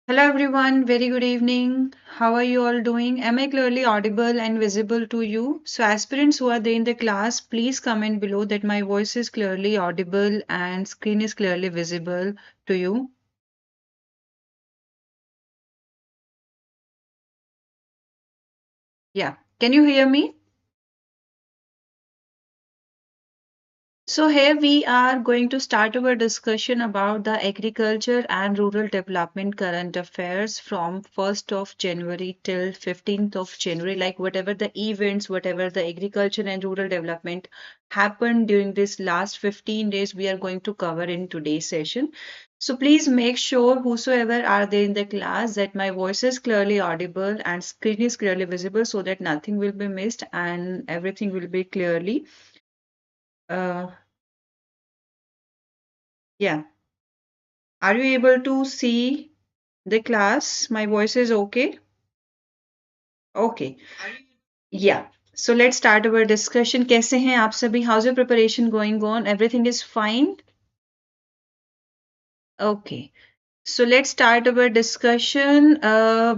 Hello everyone, very good evening. How are you all doing? Am I clearly audible and visible to you? So aspirants who are there in the class, please comment below that my voice is clearly audible and screen is clearly visible to you. Yeah, can you hear me? So here we are going to start our discussion about the agriculture and rural development current affairs from 1st of January till 15th of January, like whatever the events, whatever the agriculture and rural development happened during this last 15 days, we are going to cover in today's session. So please make sure whosoever are there in the class that my voice is clearly audible and screen is clearly visible so that nothing will be missed and everything will be clearly uh, yeah. Are you able to see the class? My voice is okay? Okay. Yeah. So let's start our discussion. कैसे हैं आप सभी? How's your preparation going on? Everything is fine? Okay. So let's start our discussion.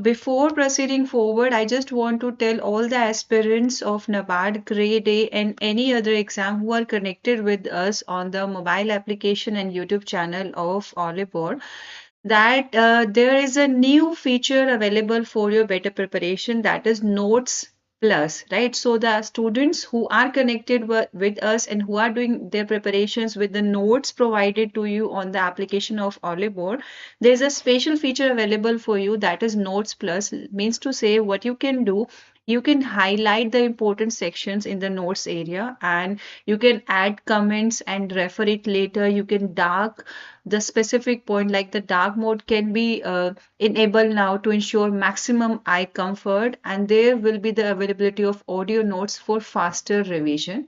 Before proceeding forward, I just want to tell all the aspirants of NABARD Grade A and any other exam who are connected with us on the mobile application and YouTube channel of Oliveboard that there is a new feature available for your better preparation, that is Notes Plus, right? So the students who are connected with us and who are doing their preparations with the notes provided to you on the application of Oliveboard, there is a special feature available for you, that is Notes Plus. Means to say, what you can do, you can highlight the important sections in the notes area and you can add comments and refer it later. You can dark the specific point, like the dark mode can be enabled now to ensure maximum eye comfort, and there will be the availability of audio notes for faster revision.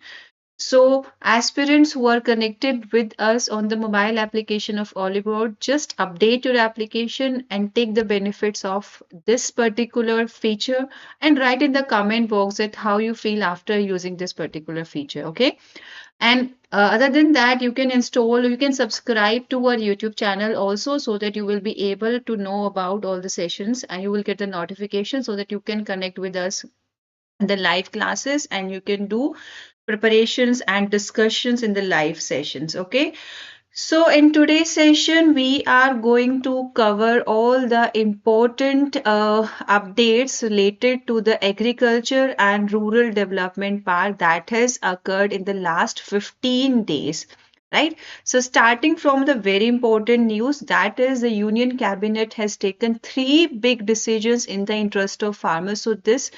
So aspirants who are connected with us on the mobile application of Oliveboard, just update your application and take the benefits of this particular feature and write in the comment box that how you feel after using this particular feature. Okay. And other than that, you can subscribe to our YouTube channel also, so that you will be able to know about all the sessions and you will get the notification so that you can connect with us in the live classes and you can do preparations and discussions in the live sessions. Okay. So, in today's session, we are going to cover all the important updates related to the agriculture and rural development part that has occurred in the last 15 days. Right. So, starting from the very important news, that is the Union Cabinet has taken three big decisions in the interest of farmers. So, this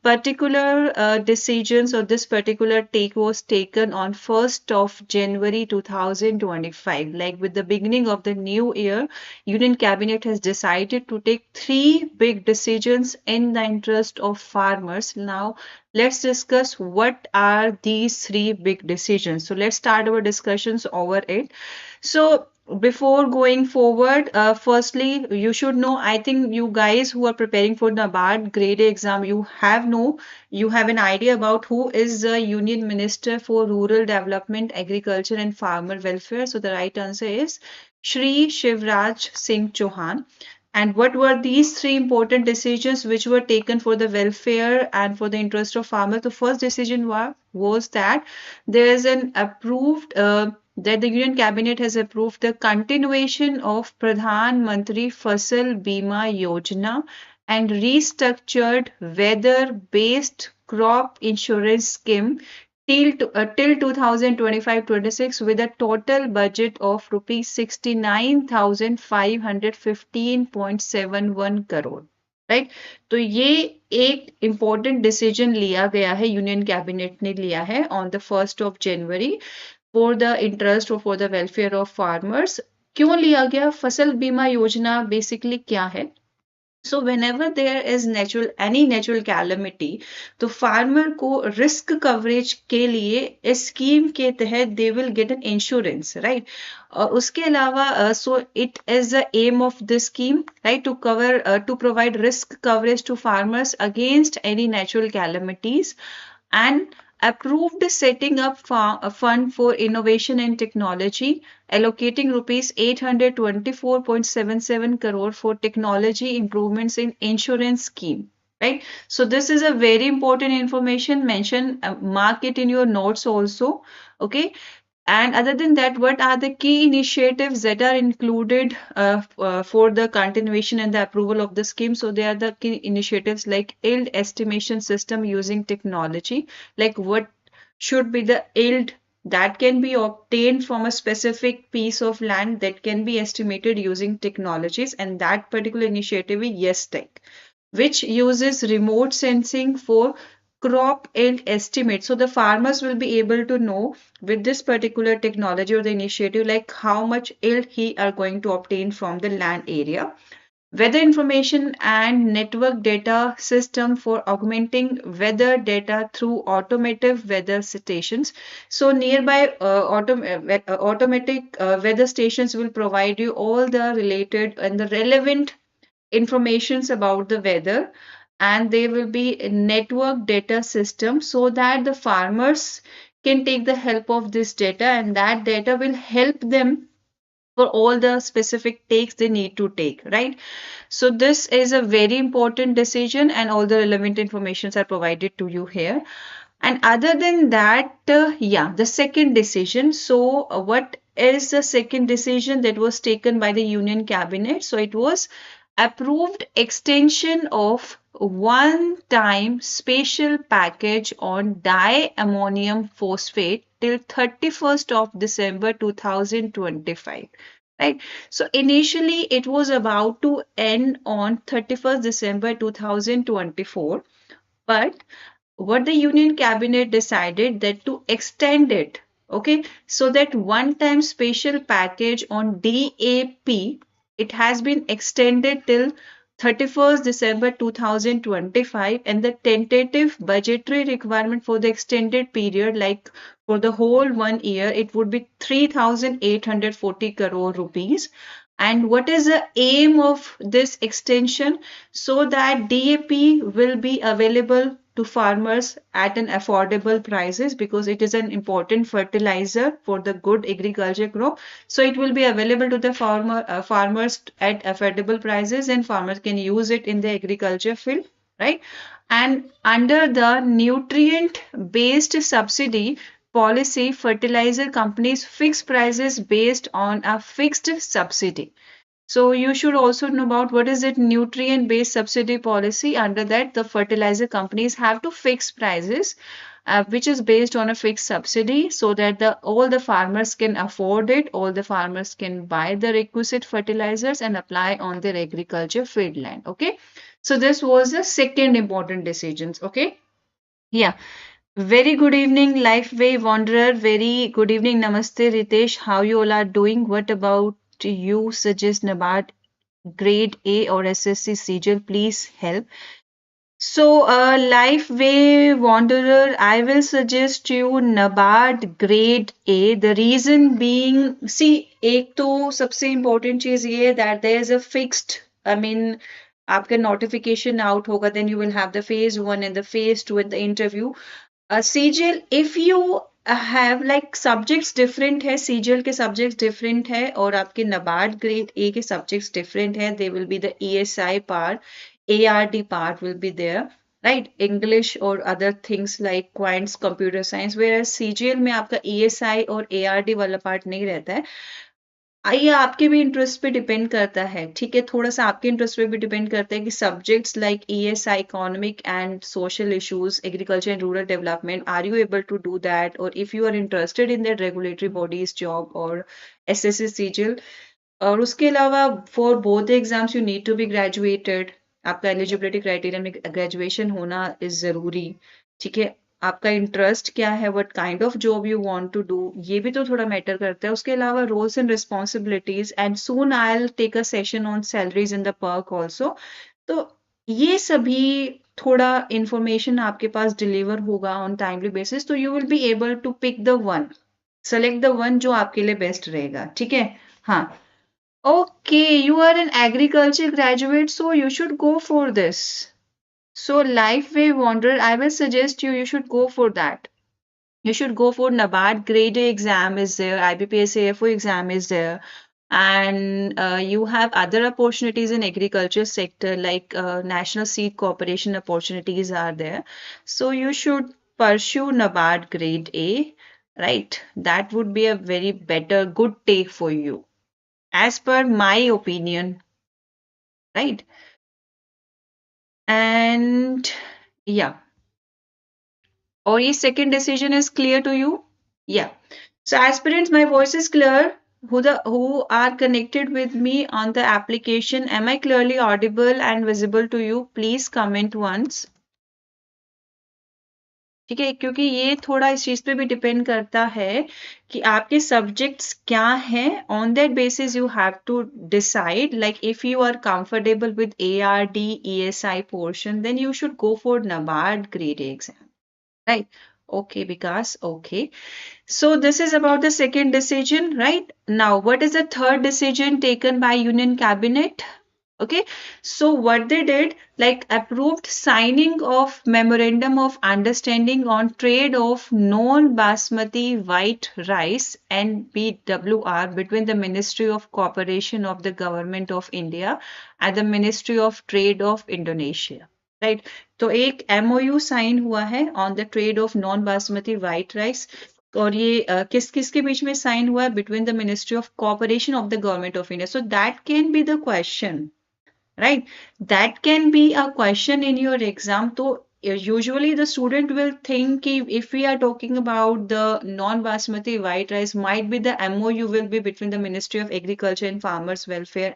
particular decisions or this particular take was taken on 1st of January 2025. Like with the beginning of the new year, Union Cabinet has decided to take three big decisions in the interest of farmers. Now, let's discuss what are these three big decisions. So let's start our discussions over it. So before going forward, firstly, you should know, I think you guys who are preparing for NABARD Grade A exam, you have an idea about who is the Union Minister for Rural Development, Agriculture and Farmer Welfare. So the right answer is Shri Shivraj Singh Chauhan. And what were these three important decisions which were taken for the welfare and for the interest of farmers? The first decision was that there is an approved that the Union Cabinet has approved the continuation of Pradhan Mantri Fasal Bima Yojana and restructured weather-based crop insurance scheme till 2025-26 with a total budget of rupees 69,515.71 crore. Right तो ये एक important decision लिया गया है, union cabinet ने लिया है on the 1st of January for the interest और for the welfare of farmers. क्यों लिया गया? फसल बीमा योजना बेसिकली क्या है? So whenever there is any natural calamity, तो फार्मर को रिस्क कवरेज के लिए इस स्कीम के तहत they will get an insurance, right. और उसके अलावा so it is the aim of this scheme, right, to provide risk coverage to farmers against any natural calamities and approved setting up a fund for innovation and technology, allocating rupees 824.77 crore for technology improvements in insurance scheme. Right. So this is a very important information. Mention, mark it in your notes also. Okay. And other than that, what are the key initiatives that are included for the continuation and the approval of the scheme? So they are the key initiatives like yield estimation system using technology, like what should be the yield that can be obtained from a specific piece of land that can be estimated using technologies, and that particular initiative is Yes Tech, which uses remote sensing for crop yield estimate. So the farmers will be able to know with this particular technology or the initiative, like how much yield he are going to obtain from the land area. Weather information and network data system for augmenting weather data through automated weather stations. So nearby automatic weather stations will provide you all the related and the relevant informations about the weather, and there will be a network data system so that the farmers can take the help of this data, and that data will help them for all the specific takes they need to take, right? So this is a very important decision, and all the relevant informations are provided to you here. And other than that, yeah, the second decision. So, what is the second decision that was taken by the Union Cabinet? So, it was approved extension of one-time special package on diammonium phosphate till 31st of December 2025. Right. So initially it was about to end on 31st December 2024, but what the Union Cabinet decided that to extend it, okay, so that one-time special package on DAP, it has been extended till 31st December 2025, and the tentative budgetary requirement for the extended period, like for the whole 1 year, it would be 3,840 crore rupees. And what is the aim of this extension? So that DAP will be available to farmers at an affordable prices, because it is an important fertilizer for the good agriculture crop. So it will be available to the farmers at affordable prices, and farmers can use it in the agriculture field, right? And under the nutrient based subsidy policy, fertilizer companies fix prices based on a fixed subsidy. So you should also know about what is it nutrient based subsidy policy. Under that, the fertilizer companies have to fix prices, which is based on a fixed subsidy, so that all the farmers can afford it, all the farmers can buy the requisite fertilizers and apply on their agriculture field land. Okay, so this was the second important decisions. Okay, yeah. Very good evening, Lifeway Wanderer. Very good evening, Namaste, Ritesh. How you all are doing? What about you? Suggest NABARD Grade A or SSC CGL, please help. So, Lifeway Wanderer, I will suggest you NABARD Grade A. The reason being, see, एक तो सबसे important चीज ये है that there is a fixed, I mean, आपका notification out होगा, then you will have the phase 1 and the phase 2 and the interview. CGL, if you have like subjects different है, CGL के subjects different है, और आपके NABARD Grade A के subjects different है, they will be the ESI part, ARD part will be there, right? English or other things like quants, computer science, whereas CGL में आपका ESI और ARD वाला part नहीं रहता है. ये आपके भी इंटरेस्ट पे डिपेंड करता है, ठीक है, थोड़ा सा आपके इंटरेस्ट पे भी डिपेंड करता है कि subjects like ESI, economic and social issues, agriculture and rural development, are you able to do that, और if you are interested in that regulatory bodies job और एसएससी सीजीएल. और उसके अलावा for both exams you need to be graduated. आपका eligibility criteria में graduation होना is जरूरी, ठीक है. आपका इंटरेस्ट क्या है, what kind of job you want to do, ये भी तो थोड़ा मैटर करता है. उसके अलावा roles and responsibilities, and soon I will take a session on salaries in the perk also. तो ये सभी थोड़ा इंफॉर्मेशन आपके पास डिलीवर होगा ऑन टाइमली बेसिस, तो you will be able to pick the one, select the one जो आपके लिए बेस्ट रहेगा, ठीक है. हाँ, okay, you are an agriculture graduate, so you should go for this. So Lifeway Wanderer, I will suggest you should go for that. You should go for NABARD Grade A exam is there, IBPS AFO exam is there, and you have other opportunities in agriculture sector like National Seed Corporation opportunities are there. So you should pursue NABARD Grade A, right? That would be a very better, good take for you, as per my opinion, right? And yeah, or your second decision is clear to you? Yeah. So aspirants, my voice is clear. Who are connected with me on the application, am I clearly audible and visible to you? Please comment once. ठीक है, क्योंकि ये थोड़ा इस चीज पे भी depend करता है कि आपके सब्जेक्ट्स क्या हैं. On that basis you have to decide, like if you are comfortable with ARD ESI portion, then you should go for NABARD grade A exam. Right. Okay, Vikas. Okay. So this is about the second decision, right? Now, what is the third decision taken by Union Cabinet? Okay. So what they did, like approved signing of memorandum of understanding on trade of non-basmati white rice (NBWR) between the Ministry of Cooperation of the Government of India and the Ministry of Trade of Indonesia. Right तो एक MOU sign हुआ है on the trade off non basmati white rice. और ये किस किस के बीच में साइन हुआ है? Between the ministry of cooperation of the government of India. So that can be the question, right? That can be a question in your exam. So usually the student will think if we are talking about the non-basmati white rice, might be the MOU will be between the Ministry of Agriculture and Farmers Welfare,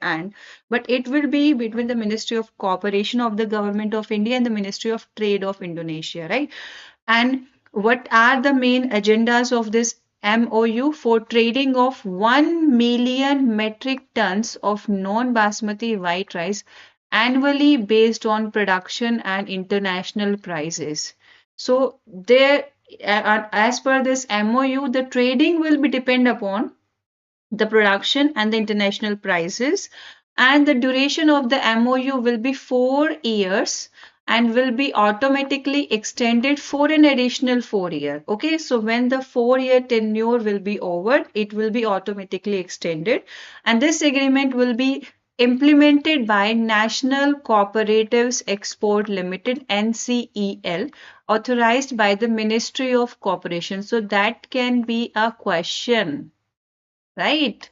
but it will be between the Ministry of Cooperation of the Government of India and the Ministry of Trade of Indonesia, right? And what are the main agendas of this MOU? For trading of 1 million metric tons of non-basmati white rice annually based on production and international prices. So there, as per this MOU, the trading will be depend upon the production and the international prices, and the duration of the MOU will be 4 years and will be automatically extended for an additional 4 years. Okay, so when the 4-year tenure will be over, it will be automatically extended, and this agreement will be implemented by National Cooperatives Export Limited NCEL, authorized by the Ministry of Cooperation. So that can be a question, right?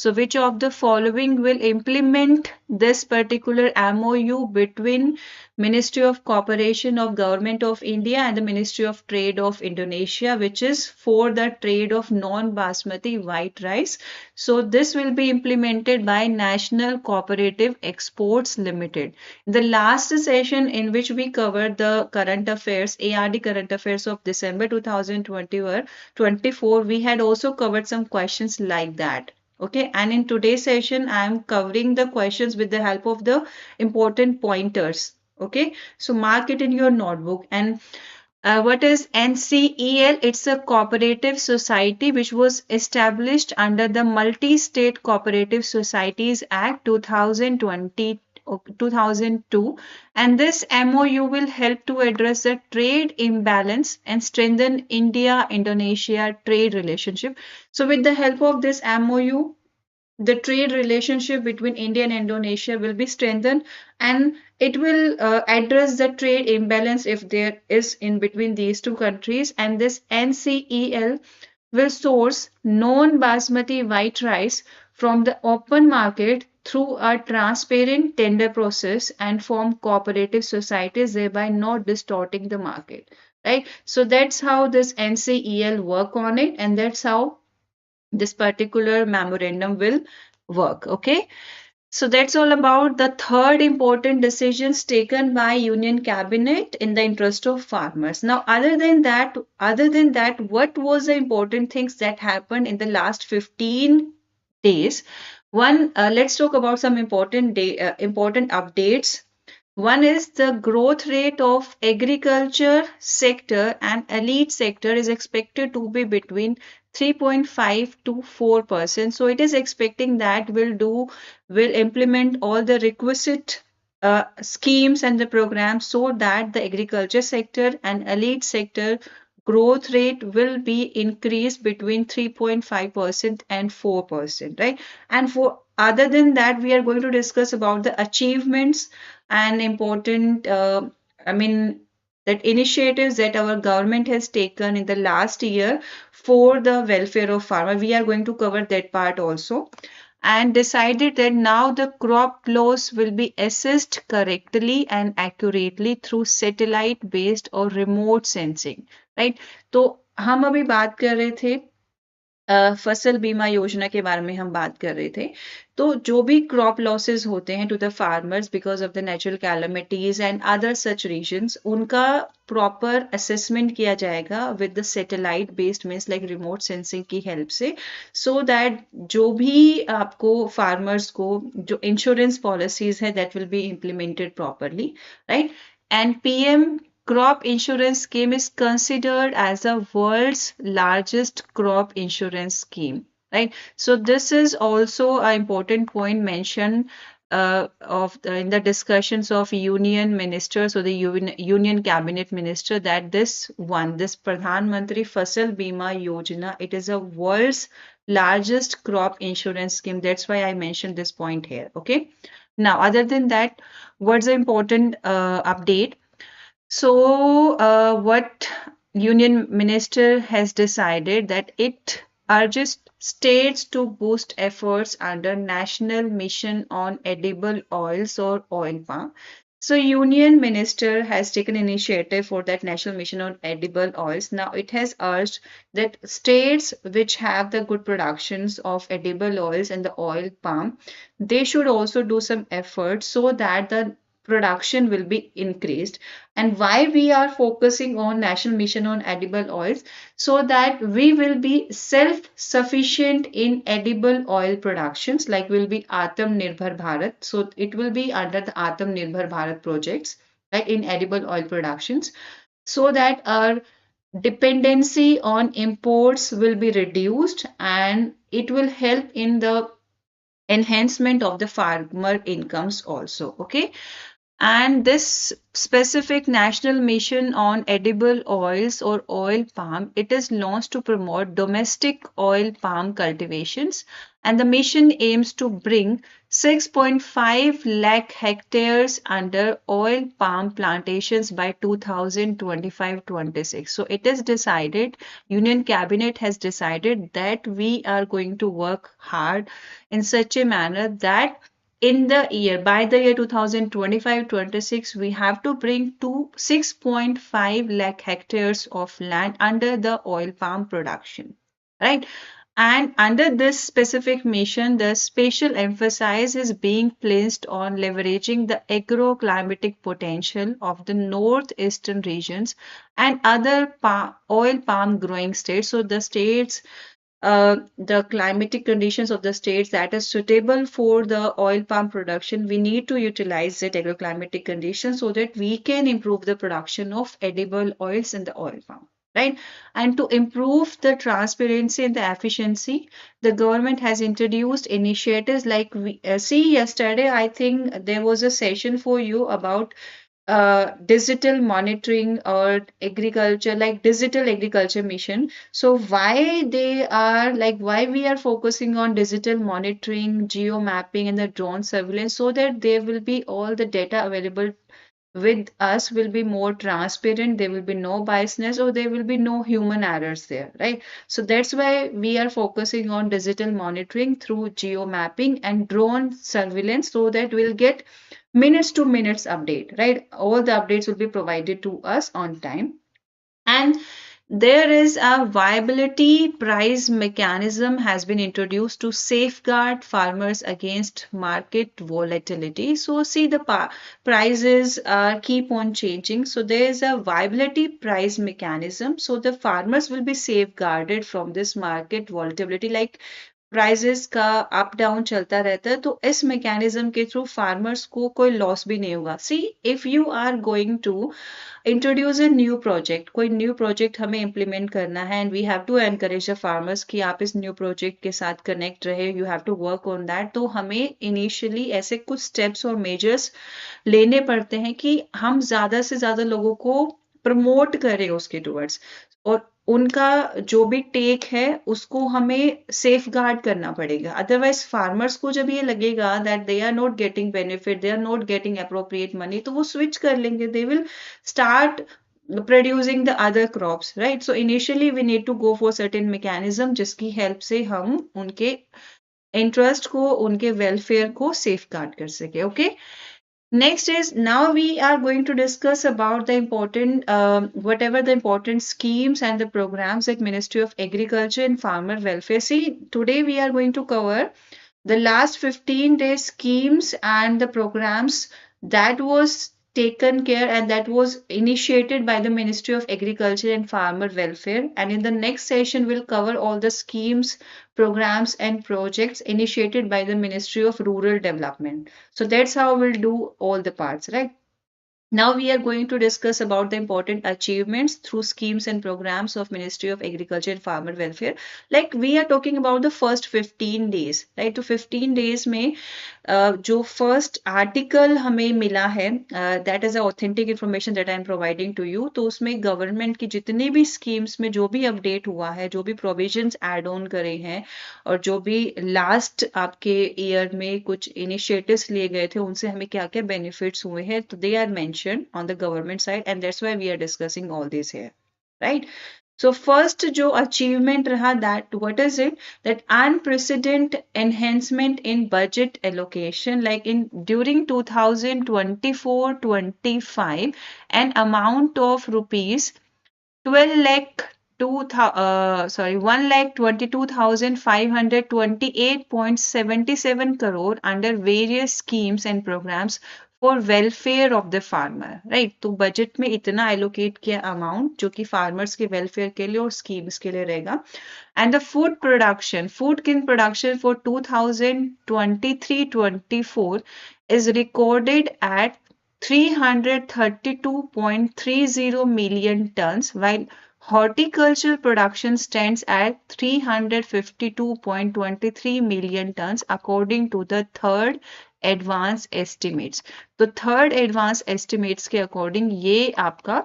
So which of the following will implement this particular MOU between Ministry of Cooperation of Government of India and the Ministry of Trade of Indonesia, which is for the trade of non-basmati white rice. So this will be implemented by National Cooperative Exports Limited. In the last session in which we covered the current affairs, ARD current affairs of December 2024, we had also covered some questions like that. Okay, and in today's session, I am covering the questions with the help of the important pointers. Okay, so mark it in your notebook. And what is NCEL? It's a cooperative society which was established under the Multi-State Cooperative Societies Act 2002, and this MOU will help to address the trade imbalance and strengthen India-Indonesia trade relationship. So with the help of this MOU, the trade relationship between India and Indonesia will be strengthened, and it will address the trade imbalance if there is in between these two countries. And this NCEL will source non-basmati white rice from the open market through a transparent tender process and form cooperative societies, thereby not distorting the market. Right? So that's how this NCEL work on it, and that's how this particular memorandum will work. Okay. So that's all about the third important decisions taken by Union Cabinet in the interest of farmers. Now, other than that, what was the important things that happened in the last 15 days? One, let's talk about some important updates. One is the growth rate of agriculture sector and elite sector is expected to be between 3.5 to 4%. So it is expecting that will implement all the requisite schemes and the programs so that the agriculture sector and elite sector growth rate will be increased between 3.5% and 4%, right? And for other than that, we are going to discuss about the achievements and important, I mean, that initiatives that our government has taken in the last year for the welfare of farmer. We are going to cover that part also, and decided that now the crop loss will be assessed correctly and accurately through satellite based or remote sensing, right? तो हम अभी बात कर रहे थे फसल बीमा योजना के बारे में हम बात कर रहे थे। तो जो भी क्रॉप लॉसेस होते हैं to the farmers because of the natural calamities and other such reasons, उनका प्रॉपर असेसमेंट किया जाएगा with the satellite based means like remote sensing की हेल्प से, सो दैट जो भी आपको फार्मर्स को जो इंश्योरेंस पॉलिसीज है that will be implemented properly, right? And PM crop insurance scheme is considered as the world's largest crop insurance scheme, right? So this is also an important point mentioned in the discussions of union ministers or the union cabinet minister, that this Pradhan Mantri Fasal Bima Yojana, it is a world's largest crop insurance scheme. That's why I mentioned this point here. Okay. Now, other than that, what's the important update? So, what Union Minister has decided that it urges states to boost efforts under National Mission on Edible Oils or Oil Palm. So, Union Minister has taken initiative for that National Mission on Edible Oils. Now, it has urged that states which have the good productions of edible oils and the oil palm, they should also do some efforts so that the production will be increased. And why we are focusing on National Mission on Edible Oils? So that we will be self-sufficient in edible oil productions, like will be Atam Nirbhar Bharat. So it will be under the Atam Nirbhar Bharat projects, right, in edible oil productions, so that our dependency on imports will be reduced and it will help in the enhancement of the farmer incomes also. Okay. And this specific national mission on edible oils or oil palm, it is launched to promote domestic oil palm cultivations. And the mission aims to bring 6.5 lakh hectares under oil palm plantations by 2025-26. So it is decided, Union Cabinet has decided that we are going to work hard in such a manner that in the year, by the year 2025-26, we have to bring to 6.5 lakh hectares of land under the oil palm production, right? And under this specific mission, the special emphasis is being placed on leveraging the agroclimatic potential of the northeastern regions and other oil palm growing states. So the states, the climatic conditions of the states that is suitable for the oil palm production, we need to utilize that agroclimatic conditions so that we can improve the production of edible oils in the oil palm, right? And to improve the transparency and the efficiency, the government has introduced initiatives like we see yesterday, I think there was a session for you about digital monitoring or agriculture, like digital agriculture mission. So why they are like, why we are focusing on digital monitoring, geo mapping and the drone surveillance, so that there will be all the data available with us will be more transparent, there will be no biasness or there will be no human errors there, right? So that's why we are focusing on digital monitoring through geo mapping and drone surveillance, so that we'll get minutes to minutes update, right? All the updates will be provided to us on time. And there is a viability price mechanism has been introduced to safeguard farmers against market volatility. So see, the prices keep on changing. So there is a viability price mechanism. So the farmers will be safeguarded from this market volatility, like prices का up down चलता रहता है, तो इस mechanism के through farmers को कोई loss भी नहीं होगा. See, if you are going to introduce a new project, कोई न्यू प्रोजेक्ट हमें इम्प्लीमेंट करना है and we have to encourage the farmers कि आप इस न्यू प्रोजेक्ट के साथ कनेक्ट रहे, you have to work on that. तो हमें इनिशियली ऐसे कुछ स्टेप्स और मेजर्स लेने पड़ते हैं कि हम ज़्यादा से ज़्यादा लोगों को प्रमोट करें उसके टूवर्ड्स. और उनका जो भी टेक है उसको हमें सेफ गार्ड करना पड़ेगा। अदरवाइज फार्मर्स को जब ये लगेगा that they are not getting benefit, they are not getting appropriate money, तो वो स्विच कर लेंगे, they will start producing the other crops, right? So initially we need to go for certain mechanism जिसकी help से हम उनके interest को, उनके वेलफेयर को सेफ गार्ड कर सके। Okay, next is now we are going to discuss about the important whatever the important schemes and the programs at Ministry of Agriculture and Farmer Welfare. See, today we are going to cover the last 15 days schemes and the programs that was taken care and that was initiated by the Ministry of Agriculture and Farmer Welfare, and in the next session we'll cover all the schemes, programs and projects initiated by the Ministry of Rural Development. So that's how we'll do all the parts, right? Now we are going to discuss about the important achievements through schemes and programs of Ministry of Agriculture and Farmer Welfare. Like we are talking about the first 15 days, right? तो 15 days में जो first article हमें मिला है, that is the authentic information that I am providing to you. तो उसमें government की जितने भी schemes में जो भी update हुआ है, जो भी provisions add on करे हैं और जो भी last आपके year में कुछ initiatives लिए गए थे, उनसे हमें क्या क्या benefits हुए हैं, तो they are mentioned on the government side and that's why we are discussing all this here, right? So first जो achievement रहा, that what is it? That unprecedented enhancement in budget allocation, like in during 2024-25, an amount of rupees 12 lakh 1,22,528.77 crore under various schemes and programs for welfare of the farmer, right? तो budget में इतना allocate किया amount जो कि farmers के welfare के लिए और schemes के लिए रहेगा. And the food production for 2023-24 is recorded at 332.30 million tons, while horticultural production stands at 352.23 million tons according to the third advance estimates. तो third advance estimates के according ये आपका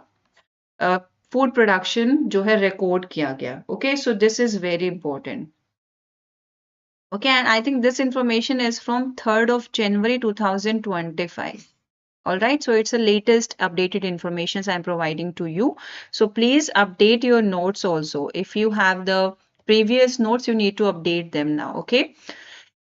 food production जो है record किया गया. Okay, so this is very important. Okay, and I think this information is from 3rd of January 2025. All right, so it's the latest updated information I'm providing to you. So please update your notes also. If you have the previous notes, you need to update them now. Okay.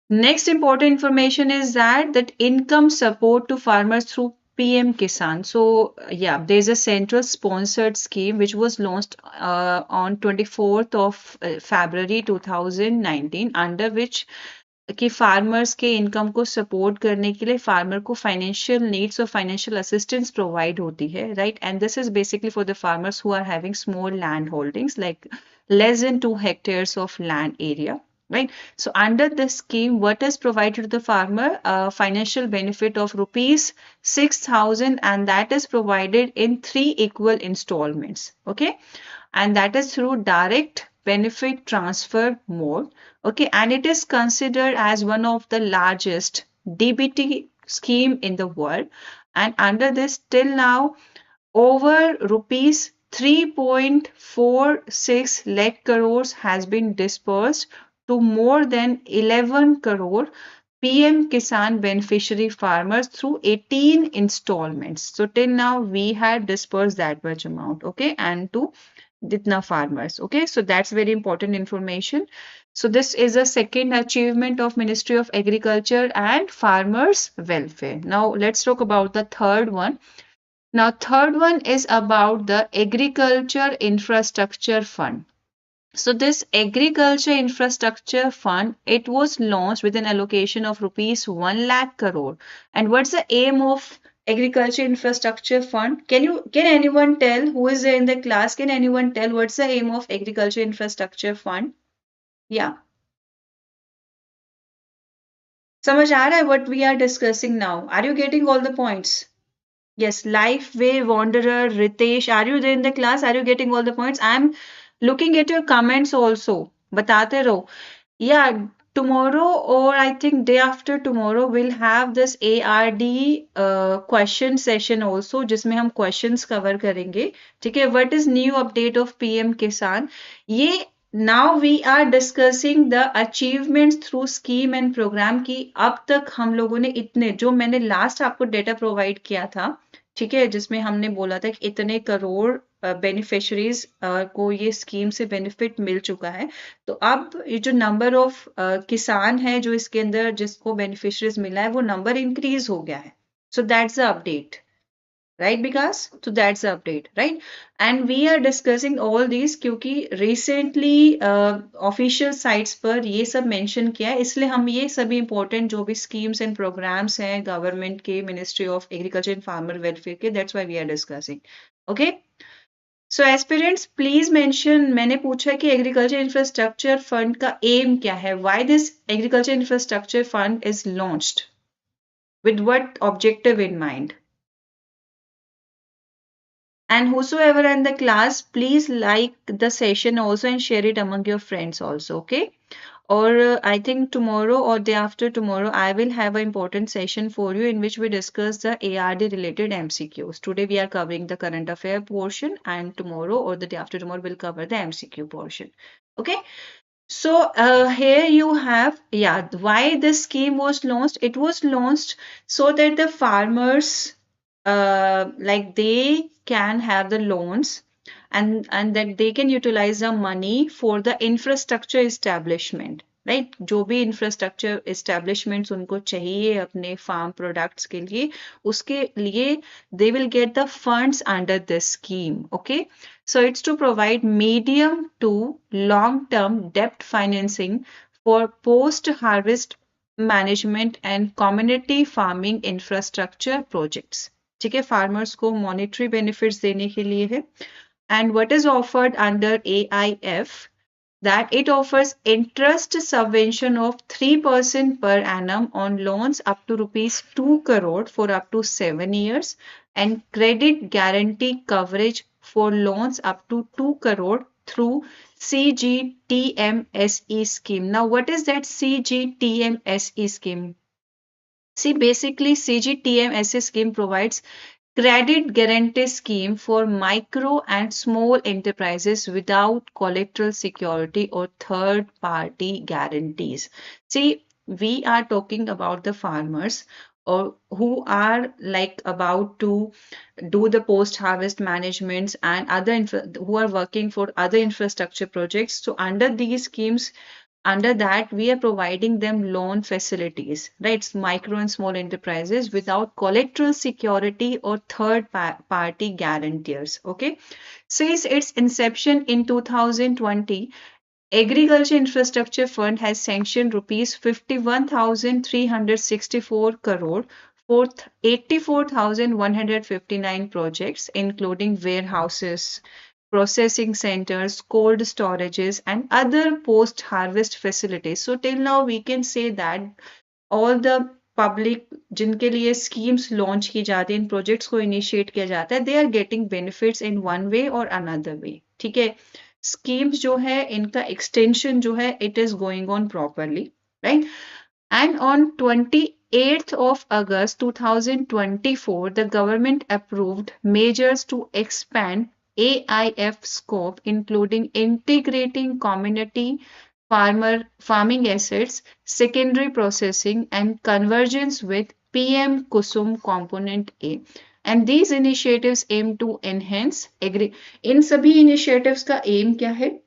Next important information is that income support to farmers through PM Kisan. So yeah, there's a central sponsored scheme which was launched on 24th of February 2019, under which कि farmers के income को support करने के लिए farmer को financial needs और financial assistance provide होती है, right? And this is basically for the farmers who are having small land holdings like less than 2 hectares of land area, right? So under this scheme, what is provided to the farmer? Financial benefit of rupees 6,000, and that is provided in 3 equal installments, okay? And that is through direct benefit transfer mode, okay? And it is considered as one of the largest DBT scheme in the world. And under this, till now, over rupees 3.46 lakh crores has been dispersed to more than 11 crore PM Kisan beneficiary farmers through 18 installments. So till now we had dispersed that much amount, okay, and to Ditna farmers, okay. So that's very important information. So this is a second achievement of Ministry of Agriculture and Farmers Welfare. Now let's talk about the third one. Now, third one is about the Agriculture Infrastructure Fund. So this Agriculture Infrastructure Fund, it was launched with an allocation of rupees 1 lakh crore. And what's the aim of Agriculture Infrastructure Fund? Can anyone tell who is there in the class? Can anyone tell what's the aim of Agriculture Infrastructure Fund? Yeah. समझ आ रहा है what we are discussing now? Are you getting all the points? Yes, Lifeway Wanderer, Ritesh, are you there in the class? Are you getting all the points? I'm looking at your comments also. Batate raho. Yeah, tomorrow or I think day after tomorrow we'll have this ARD question session also जिसमें हम questions cover करेंगे. ठीक है. What is new update of PM Kisan? ये now we are discussing the achievements through scheme and program की अब तक हम लोगों ने इतने जो मैंने last आपको data provide किया था, ठीक है, जिसमें हमने बोला था कि इतने करोड़ बेनिफिशरीज को ये स्कीम से बेनिफिट मिल चुका है. तो अब ये जो नंबर ऑफ किसान है जो इसके अंदर जिसको बेनिफिशरीज मिला है वो नंबर इंक्रीज हो गया है. So that's the update, right Vikas? So that's the update, right? And we are discussing all these क्योंकि recently official sites पर ये सब mention किया है, इसलिए हम ये सभी important जो भी schemes and programs हैं government के Ministry of Agriculture and Farmer Welfare के, that's why we are discussing. Okay? So aspirants, please mention, मैंने पूछा कि Agriculture Infrastructure Fund का aim क्या है? Why this Agriculture Infrastructure Fund is launched? With what objective in mind? And whosoever in the class, please like the session also and share it among your friends also, okay? Or I think tomorrow or day after tomorrow, I will have an important session for you in which we discuss the ARD related MCQs. Today we are covering the current affair portion and tomorrow or the day after tomorrow we'll cover the MCQ portion, okay? So here you have, yeah, why this scheme was launched. It was launched so that the farmers like they can have the loans and that they can utilize the money for the infrastructure establishment, right? जो भी infrastructure establishments उनको चाहिए अपने farm products के लिए, उसके लिए they will get the funds under this scheme, okay? So it's to provide medium to long-term debt financing for post-harvest management and community farming infrastructure projects. ठीक है, farmers को monetary benefits देने के लिए है. And what is offered under AIF? That it offers interest subvention of 3% per annum on loans up to rupees 2 crore for up to 7 years and credit guarantee coverage for loans up to 2 crore through CGTMSE scheme. Now, what is that CGTMSE scheme? See, basically, CGTMSE scheme provides credit guarantee scheme for micro and small enterprises without collateral security or third party guarantees. See, we are talking about the farmers or who are like about to do the post harvest managements and other who are working for other infrastructure projects. So under these schemes, under that we are providing them loan facilities, right? Micro and small enterprises without collateral security or third party guarantors, okay? Since its inception in 2020, Agriculture Infrastructure Fund has sanctioned rupees 51,364 crore for 84,159 projects, including warehouses, processing centers, cold storages, and other post-harvest facilities. So till now, we can say that all the public जिनके लिए schemes launch की जाती हैं, इन projects को initiate किया जाता है, they are getting benefits in one way or another way. ठीक है, schemes जो है इनका extension जो है it is going on properly, right? And on 28th of August 2024, the government approved measures to expand AIF scope, including integrating community farming assets, secondary processing, and convergence with PM Kusum Component A. And these initiatives aim to enhance इन सभी initiatives का aim क्या है?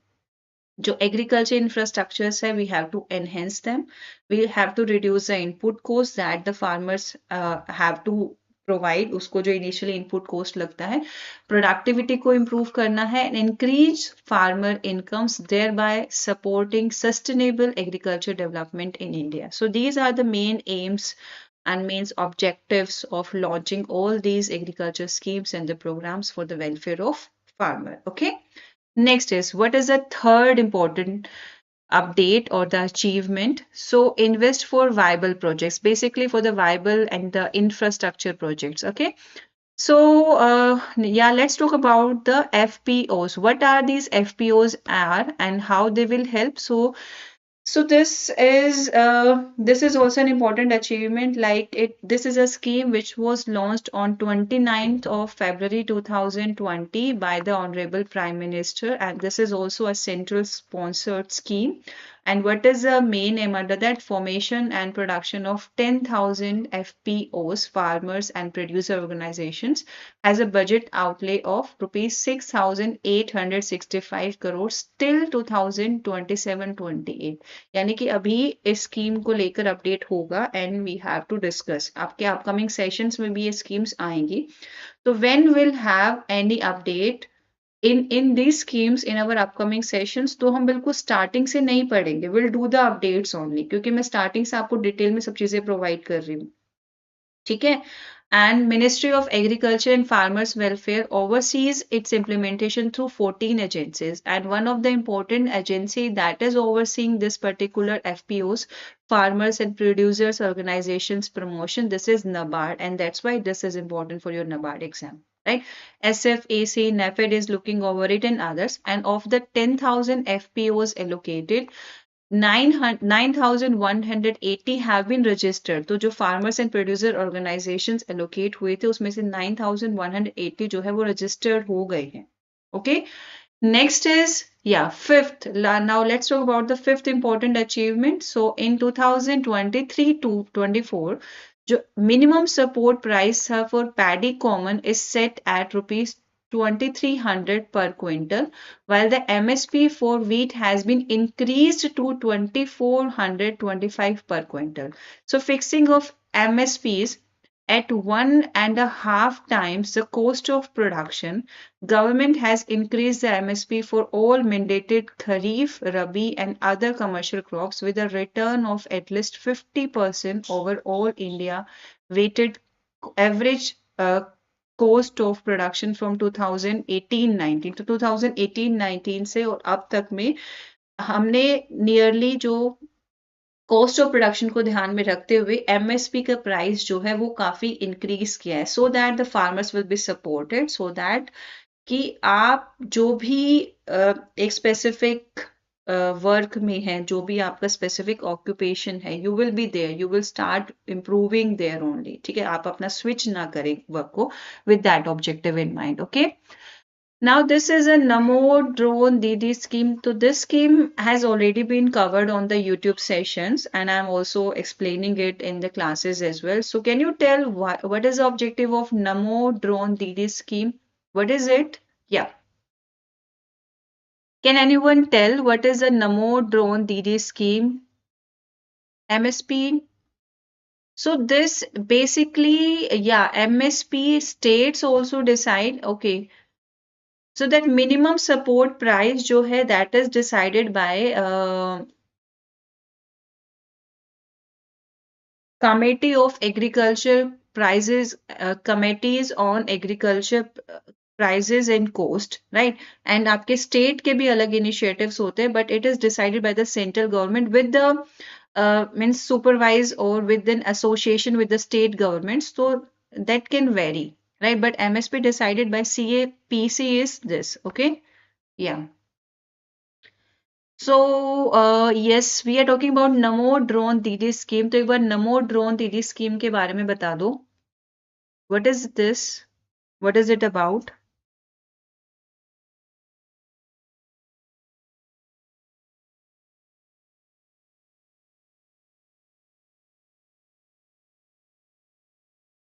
जो agriculture infrastructures है, we have to enhance them. We have to reduce the input cost that the farmers have to provide. उसको जो initially input cost लगता है, productivity को improve करना है and increase farmer incomes, thereby supporting sustainable agriculture development in India. So these are the main aims and main objectives of launching all these agriculture schemes and the programs for the welfare of farmer. Okay. Next is, what is the third important update or the achievement? So invest for viable projects, basically for the viable and the infrastructure projects. Okay. So yeah, let's talk about the FPOs. What are these FPOs are and how they will help? So So this is also an important achievement. Like it, this is a scheme which was launched on 29th of February 2020 by the Honorable Prime Minister, and this is also a central sponsored scheme. And what is the main aim under that? Formation and production of 10,000 FPOs, farmers and producer organizations, has a budget outlay of rupees 6,865 crores till 2027-28. यानी कि अभी इस scheme को लेकर update होगा and we have to discuss आपके upcoming sessions में भी ये स्कीम्स आएंगी तो when will have any update in these schemes in our upcoming sessions तो हम बिल्कुल स्टार्टिंग से नहीं पढ़ेंगे will do the updates only क्योंकि मैं स्टार्टिंग से आपको डिटेल में सब चीजें प्रोवाइड कर रही हूँ ठीक है and Ministry of Agriculture and Farmers Welfare oversees its implementation through 14 agencies and one of the important agency that is overseeing this particular FPOs farmers and producers organizations promotion this is NABARD and that's why this is important for your NABARD exam right SFAC NAFED is looking over it and others and of the 10,000 FPOs allocated 9,180 have been registered तो जो farmers and producer organizations allocate हुए थे उसमें से 9,180 जो है वो registered हो गए हैं okay next is fifth now let's talk about the fifth important achievement so in 2023 to 24 जो minimum support price था for paddy common is set at rupees 2,300 per quintal, while the MSP for wheat has been increased to 2,425 per quintal. So fixing of MSPs at 1.5 times the cost of production, government has increased the MSP for all mandated Kharif, Rabi and other commercial crops with a return of at least 50% over all India weighted average cost of production from 2018-19 तो 2018-19 से और अब तक में हमने nearly जो cost of production को ध्यान में रखते हुए एमएसपी का प्राइस जो है वो काफी इंक्रीज किया है so that the farmers will be supported so that कि आप जो भी एक स्पेसिफिक वर्क में है जो भी आपका स्पेसिफिक ऑक्यूपेशन है you will be there you will start improving there only ठीक है आप अपना स्विच ना करें वर्क को with that objective in mind okay Now this is a Namo Drone DD scheme. So this scheme has already been covered on the YouTube sessions and I'm also explaining it in the classes as well. So can you tell what is the objective of Namo Drone DD scheme? What is it? Yeah. Can anyone tell what is the Namo Drone DD scheme? MSP? So this basically, MSP states also decide, okay. So that minimum support price जो है that is decided by Committee of Agriculture Prices Committees on Agriculture Prices and Cost, right? And आपके state के भी अलग initiatives होते हैं, but it is decided by the central government with the means supervise or with an association with the state governments. So that can vary. Right, but MSP decided by CAPC is this, okay? Yeah. So, yes, we are talking about Namo Drone DD scheme. तो एक बार Namo Drone DD scheme के बारे में बता दो. What is this? What is it about?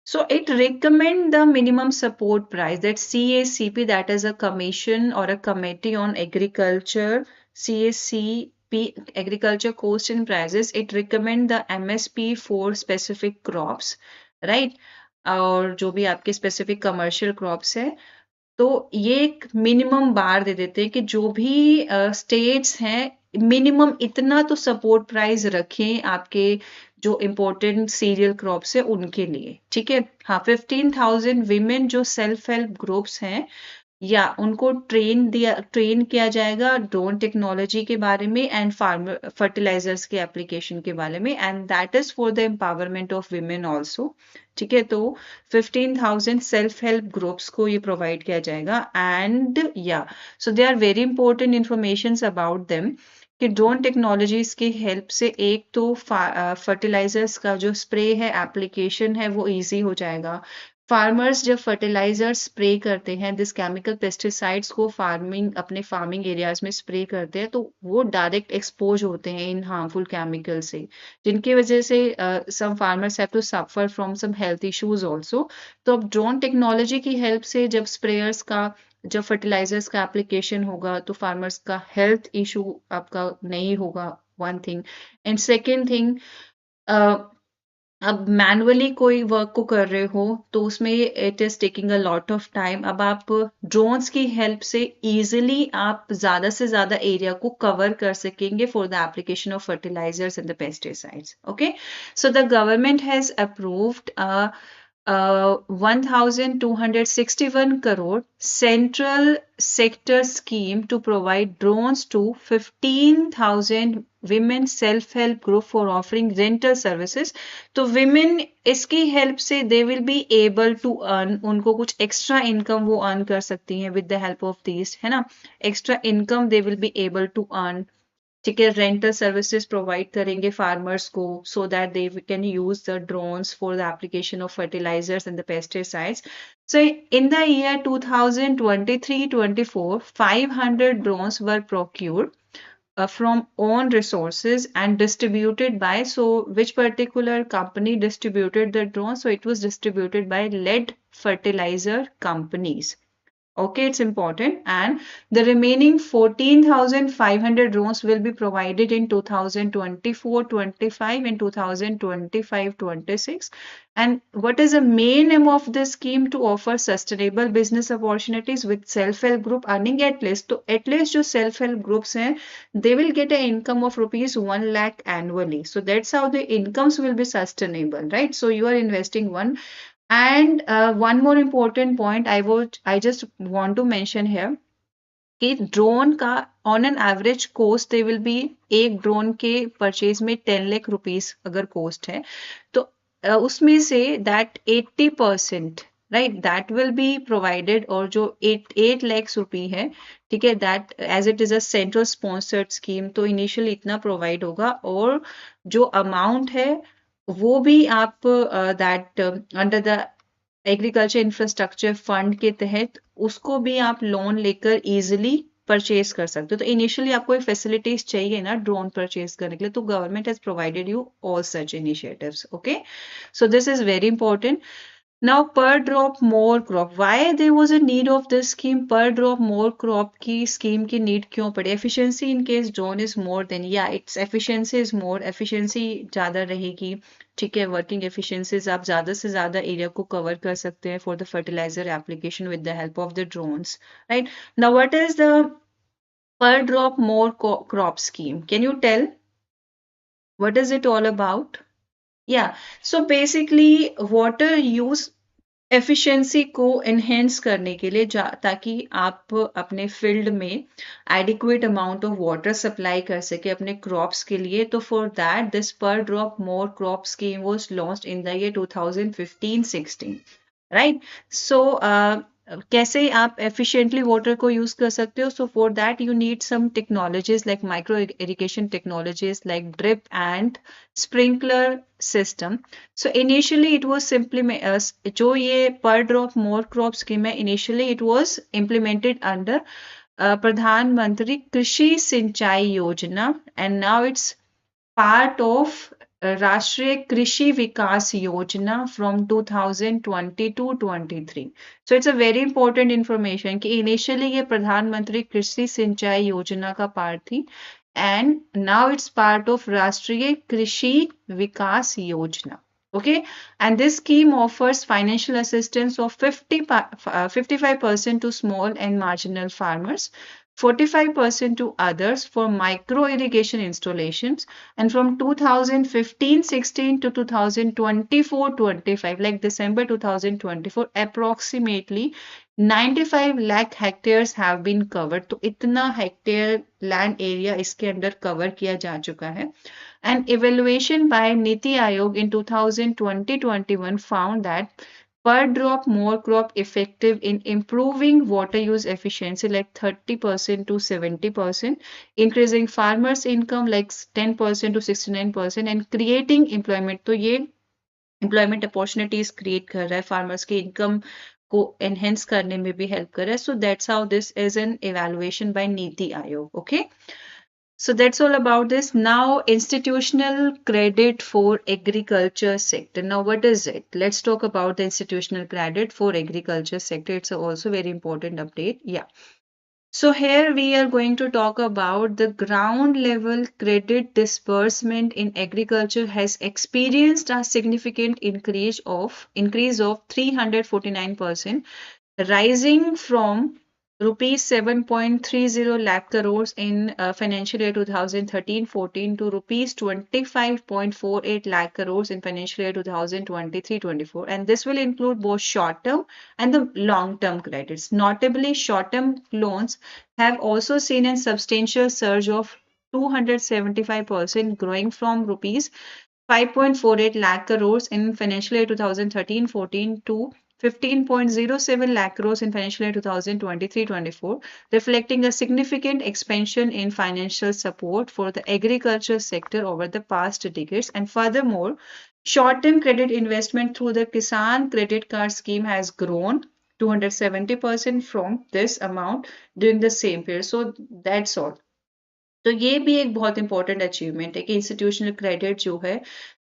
So it recommend the minimum support price that CACP that is a commission or a committee on agriculture CACP agriculture cost and prices it recommend the MSP for specific crops right और जो भी आपके specific commercial crops है तो ये एक minimum बार दे देते हैं कि जो भी स्टेट्स हैं मिनिमम इतना तो सपोर्ट प्राइस रखें आपके जो इम्पोर्टेंट सीरियल क्रॉप्स है उनके लिए ठीक है हाँ 15,000 विमेन जो सेल्फ हेल्प ग्रुप्स हैं या उनको ट्रेन किया जाएगा ड्रोन टेक्नोलॉजी के बारे में एंड फार्मर फर्टिलाइजर्स के एप्लीकेशन के बारे में and that is for the empowerment of women also ठीक है तो 15,000 सेल्फ हेल्प ग्रुप्स को ये प्रोवाइड किया जाएगा and so they are very important information about them कि ड्रोन टेक्नोलॉजीज की हेल्प से एक तो फर्टिलाइजर्स का जो स्प्रे है, एप्लीकेशन है, वो इजी हो जाएगा। फार्मर्स जब फर्टिलाइजर स्प्रे करते हैं, दिस केमिकल पेस्टिसाइड्स को अपने फार्मिंग एरियाज में स्प्रे करते हैं, तो वो डायरेक्ट एक्सपोज होते हैं इन हार्मफुल केमिकल से, जिनकी वजह से some farmers have to suffer from some health issues also. तो अब ड्रोन टेक्नोलॉजी की हेल्प से जब फर्टिलाइजर्स का एप्लीकेशन होगा तो फार्मर्स का हेल्थ इशू आपका नहीं होगा, one thing. And second thing, अब मैनुअली कोई वर्क को कर रहे हो तो उसमें it is taking a lot of time. अब आप ड्रोन्स की हेल्प से इजीली आप ज्यादा से ज्यादा एरिया को कवर कर सकेंगे for the application of fertilizers and the pesticides. Okay, so the government has approved 1,261 crore central sector scheme to provide drones to 15,000 women self-help group for offering rental services. तो women इसकी help से they will be able to earn, उनको कुछ extra income वो earn कर सकती हैं with the help of these, है ना, extra income they will be able to earn। ठीक है, रेंटल सर्विसेज प्रोवाइड करेंगे फार्मर्स को so that they can use the drones for the application of fertilizers and the pesticides. So in the year 2023-24, 500 drones were procured from own resources and distributed by, so which particular company distributed the drones? So it was distributed by lead fertilizer companies. Okay, it's important. And the remaining 14,500 drones will be provided in 2024-25 and 2025-26. And what is the main aim of this scheme? To offer sustainable business opportunities with self-help group earning at least. So at least जो self-help groups हैं, they will get an income of rupees 1 lakh annually. So that's how the incomes will be sustainable, right? So you are investing one. And one more important point I just want to mention here कि drone का on an average cost they will be, एक drone के purchase में 10 lakh rupees अगर coast है तो उसमें से that 80%, right, that will be provided, और जो 8 लाख रुपी है, ठीक है, that as it is a central sponsored scheme, तो इनिशियली इतना प्रोवाइड होगा, और जो अमाउंट है वो भी आप that under the agriculture infrastructure fund के तहत उसको भी आप लोन लेकर इजीली परचेज कर सकते हो। तो इनिशियली आपको एक फैसिलिटीज चाहिए ना ड्रोन परचेज करने के लिए, तो government has provided you all such initiatives. Okay, so this is very important. Now per drop more crop, why there was a need of this scheme? Per drop more crop की scheme की need क्यों पड़ी? Efficiency in case drone is more than, yeah, its efficiency is more, efficiency ज़्यादा रहेगी, ठीक है, working efficiencies आप ज़्यादा से ज़्यादा एरिया को कवर कर सकते हैं for the fertilizer application with the help of the drones, right? Now what is the per drop more crop scheme? Can you tell what is it all about? Yeah, so basically water use efficiency को enhance करने के लिए, ताकि आप अपने field में adequate amount of water supply कर सके अपने क्रॉप्स के लिए, तो for that this per drop more crop scheme was launched in the year 2015-16, right. So कैसे आप एफिशिएंटली वाटर को यूज कर सकते हो? So for that you need some technologies like micro irrigation technologies like drip and sprinkler system. So initially it was simply जो ये पर drop more crop scheme है, initially it was implemented under प्रधानमंत्री कृषि सिंचाई योजना, and now it's part of Rashtriya Krishi Vikas योजना from 2022-23। So it's a very important information कि इनिशियली ये प्रधानमंत्री कृषि सिंचाई योजना का पार्ट थी, and now it's part of राष्ट्रीय कृषि विकास योजना। Okay, and this scheme offers financial assistance of 55% to small and marginal farmers, 45% to others for micro irrigation installations, and from 2015-16 to 2024-25, like December 2024, approximately 95 lakh hectares have been covered. तो इतना hectare land area इसके अंदर cover किया जा चुका है। And evaluation by Niti Aayog in 2020-21 found that per drop more crop effective in improving water use efficiency like 30% to 70%, increasing farmers' income like 10% to 69%, and creating employment. तो ये employment opportunities create कर रहा है, farmers की income को enhance करने में भी help कर रहा है. So that's how this is an evaluation by Niti Aayog. Okay. So that's all about this. Now, institutional credit for agriculture sector. Now, what is it? Let's talk about the institutional credit for agriculture sector. It's also very important update. Yeah. So here we are going to talk about the ground level credit disbursement in agriculture has experienced a significant increase of 349%, rising from rupees 7.30 lakh crores in financial year 2013-14 to rupees 25.48 lakh crores in financial year 2023-24, and this will include both short-term and the long-term credits. Notably, short-term loans have also seen a substantial surge of 275%, growing from rupees 5.48 lakh crores in financial year 2013-14 to 15.07 lakh crores in financial year 2023-24, reflecting a significant expansion in financial support for the agriculture sector over the past decades. And furthermore, short-term credit investment through the Kisan Credit Card Scheme has grown 270% from this amount during the same period. So that's all. तो ये भी एक बहुत important achievement है कि institutional credit जो है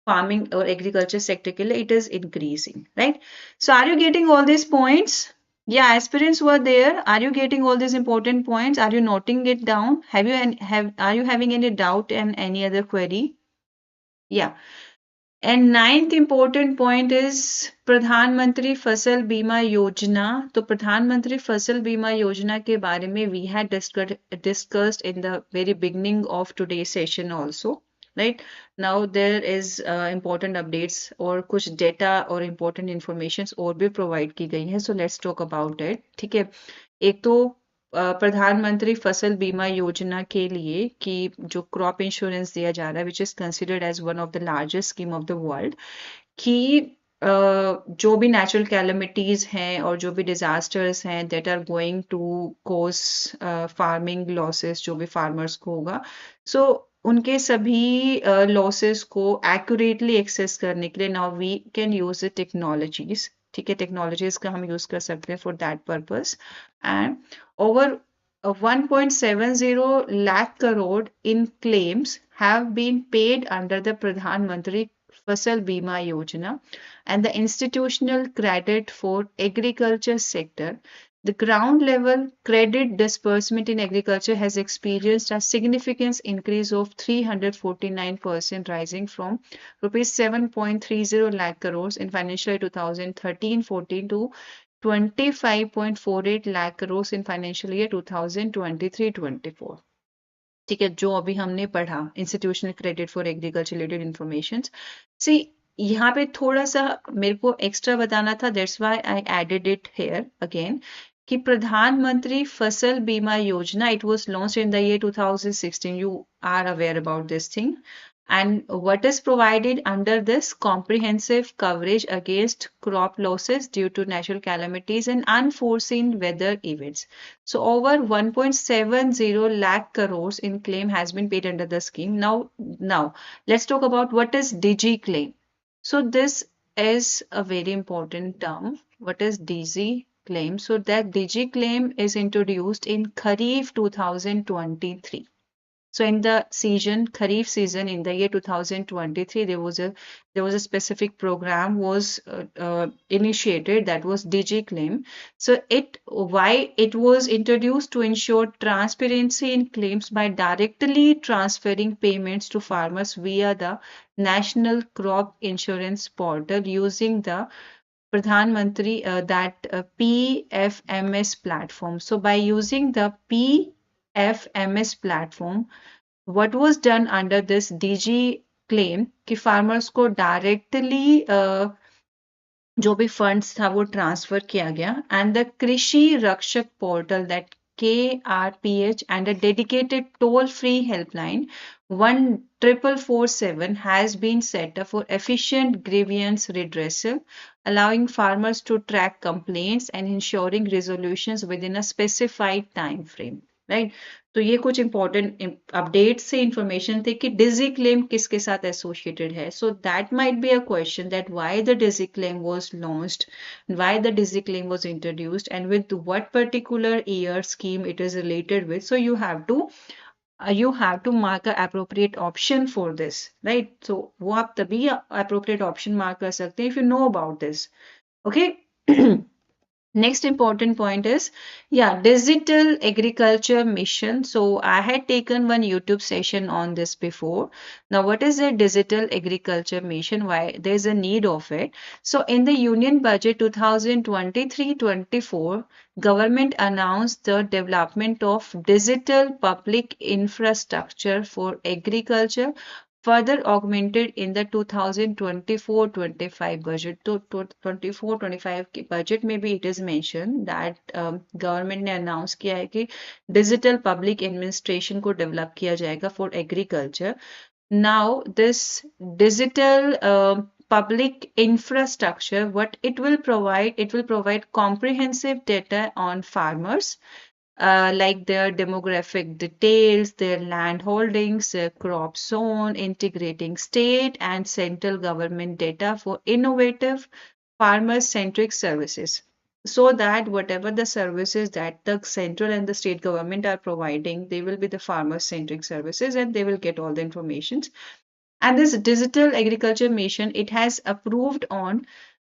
farming और एग्रीकल्चर सेक्टर के लिए it is increasing, right? So are you getting all this points? Yeah, aspirants were there. Are you getting all these important points? Are you noting it down? Are you having any doubt and any other query? Yeah. And ninth important point is प्रधानमंत्री फसल बीमा योजना. तो प्रधानमंत्री फसल बीमा योजना के बारे में we had discussed in the very beginning of today session also, right? Now there is important updates और कुछ डेटा और इम्पोर्टेंट इंफॉर्मेशन और भी प्रोवाइड की गई है. So let's talk about it. ठीक है, एक तो प्रधानमंत्री फसल बीमा योजना के लिए कि जो क्रॉप इंश्योरेंस दिया जा रहा है which is considered as one of the largest scheme of the world, कि जो भी नेचुरल कैलेमिटीज हैं और जो भी डिजास्टर्स हैं that are going to cause farming losses, जो भी फार्मर्स को होगा, सो उनके सभी लॉसेस को एक्यूरेटली एक्सेस करने के लिए now we can use the technologies. ठीक है, टेक्नोलॉजीज का हम यूज कर सकते हैं for that purpose. And over 1.70 lakh crore in claims have been paid under the Pradhan Mantri Fasal Bima Yojana and the institutional credit for agriculture sector. The ground level credit disbursement in agriculture has experienced a significant increase of 349%, rising from rupees 7.30 lakh crores in financial year 2013-14 to 25.48 lakh crores in financial year 2023-24. ठीक है, जो अभी हमने पढ़ा institutional credit for agriculture related information. See यहाँ पे थोड़ा सा मेरे को एक्स्ट्रा बताना था, that's why I added it here again, कि Pradhanmantri Fasal Bima Yojana it was launched in the year 2016. You are aware about this thing. And what is provided under this? Comprehensive coverage against crop losses due to natural calamities and unforeseen weather events. So over 1.70 lakh crores in claim has been paid under the scheme. Now let's talk about what is DG claim. So this is a very important term. What is DG claim? So that DG claim is introduced in Kharif 2023. So in the Kharif season in the year 2023, there was a specific program was initiated, that was DG claim. So why it was introduced? To ensure transparency in claims by directly transferring payments to farmers via the National Crop Insurance Portal using the Pradhan Mantri PFMS platform. So by using the PFMS platform, what was done under this DG claim कि farmers को directly जो भी funds था वो transfer किया गया, and the कृषि रक्षक portal, that KRPH, and a dedicated toll-free helpline 14447 has been set up for efficient grievance redressal, allowing farmers to track complaints and ensuring resolutions within a specified time frame. Right? तो ये कुछ important update से information थे कि डिजी claim किसके साथ associated है. So that might be a question that why the dizzy claim was launched, why the dizzy claim was introduced, and with what particular year scheme it is related with. So you have to mark a appropriate option for this, right? So वो आप तभी appropriate option mark कर सकते हैं if you know about this. Okay. Next important point is, yeah, digital agriculture mission. So I had taken one YouTube session on this before. Now, what is a digital agriculture mission? Why there's a need of it? So in the Union Budget 2023-24, government announced the development of digital public infrastructure for agriculture, further augmented in the 2024-25 budget. तो 24-25 के budget में भी it is mentioned that government ने announce किया है कि digital public administration को develop किया जाएगा for agriculture. Now this digital public infrastructure, what it will provide comprehensive data on farmers, like their demographic details, their land holdings, their crop zone, integrating state and central government data for innovative farmer-centric services. So that whatever the services that the central and the state government are providing, they will be the farmer-centric services and they will get all the information. And this digital agriculture mission, it has approved on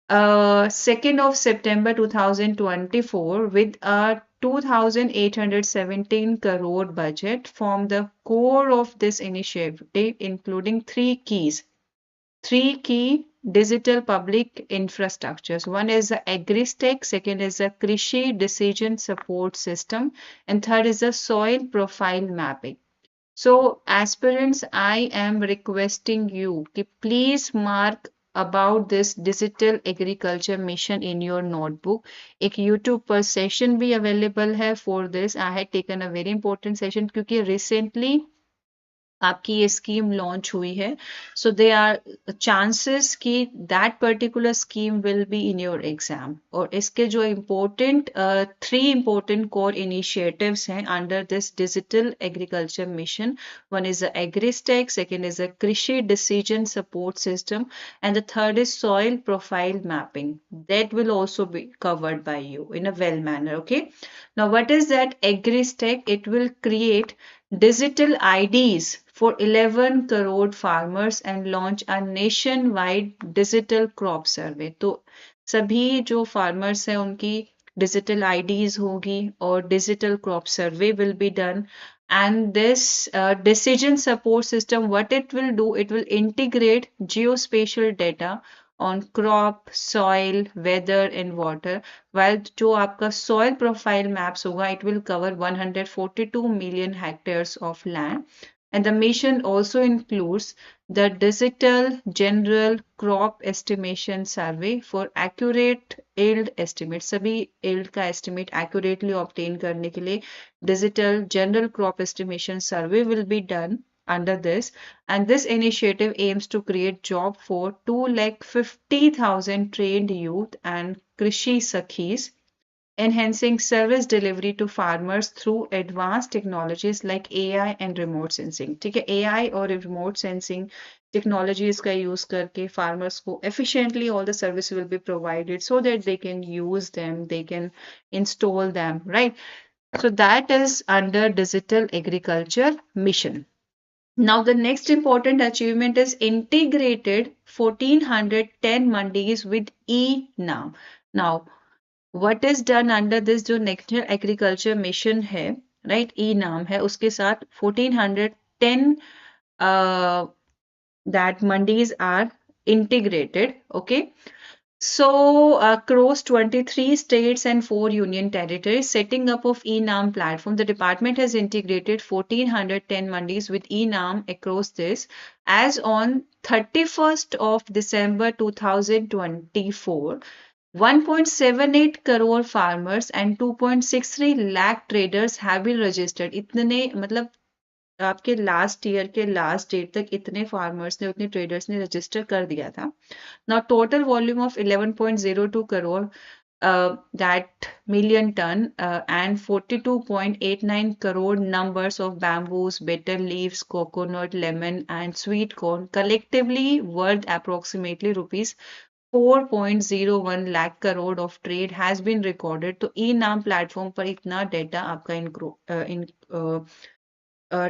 2nd of September 2024 with a 2,817 crore budget from the core of this initiative, including three key digital public infrastructures. One is the AgriStack, second is the Krishi Decision Support System, and third is the soil profile mapping. So aspirants, I am requesting you to please mark about this digital agriculture mission in your notebook. एक YouTube पर session भी available है for this. I had taken a very important session क्योंकि recently आपकी ये scheme launch हुई है. So they are chances कि that particular scheme will be in your exam. और इसके जो इम्पोर्टेंट 3 इम्पोर्टेंट कोर इनिशिएटिव्स हैं under this digital agriculture mission. One is the AgriStack, second is the Krishi decision support system, and the third is soil profile mapping. That will also be covered by you in a well manner. Okay, now what is that AgriStack? It will create digital IDs for 11 crore farmers and launch a nationwide digital crop survey. तो सभी जो farmers हैं उनकी digital IDs होगी और digital crop survey will be done. And this decision support system, what it will do, it will integrate geospatial data on crop, soil, weather and water. While जो आपका soil profile maps होगा, it will cover 142 million hectares of land. And the mission also includes the digital general crop estimation survey for accurate yield estimate. सभी yield का estimate accurately obtain करने के लिए digital general crop estimation survey will be done under this. And this initiative aims to create job for 250,000 trained youth and Krishi Sakhis, enhancing service delivery to farmers through advanced technologies like AI and remote sensing. ठीक है, AI और remote sensing technologies का use करके farmers को efficiently all the service will be provided so that they can use them, they can install them, right? So that is under digital agriculture mission. Now the next important achievement is integrated 1410 mandis with e-NAM. Now what is done under this जो national agriculture mission है, right, ई नाम है, उसके साथ 1410 that mandis are integrated. Okay, so across 23 states and 4 union territories, setting up of e-NAM platform, the department has integrated 1410 mandis with e-NAM across this. As on 31st of December 2024, 1.78 crore farmers and 2.63 lakh traders have been registered. इतने मतलब आपके last year के last date तक इतने farmers ने, उतने traders ने register कर दिया था. Now total volume of 11.02 crore that million ton and 42.89 crore numbers of bamboos, betel leaves, coconut, lemon and sweet corn collectively worth approximately rupees 4.01 lakh crore of trade has been recorded. तो ई नाम platform पर इतना data आपका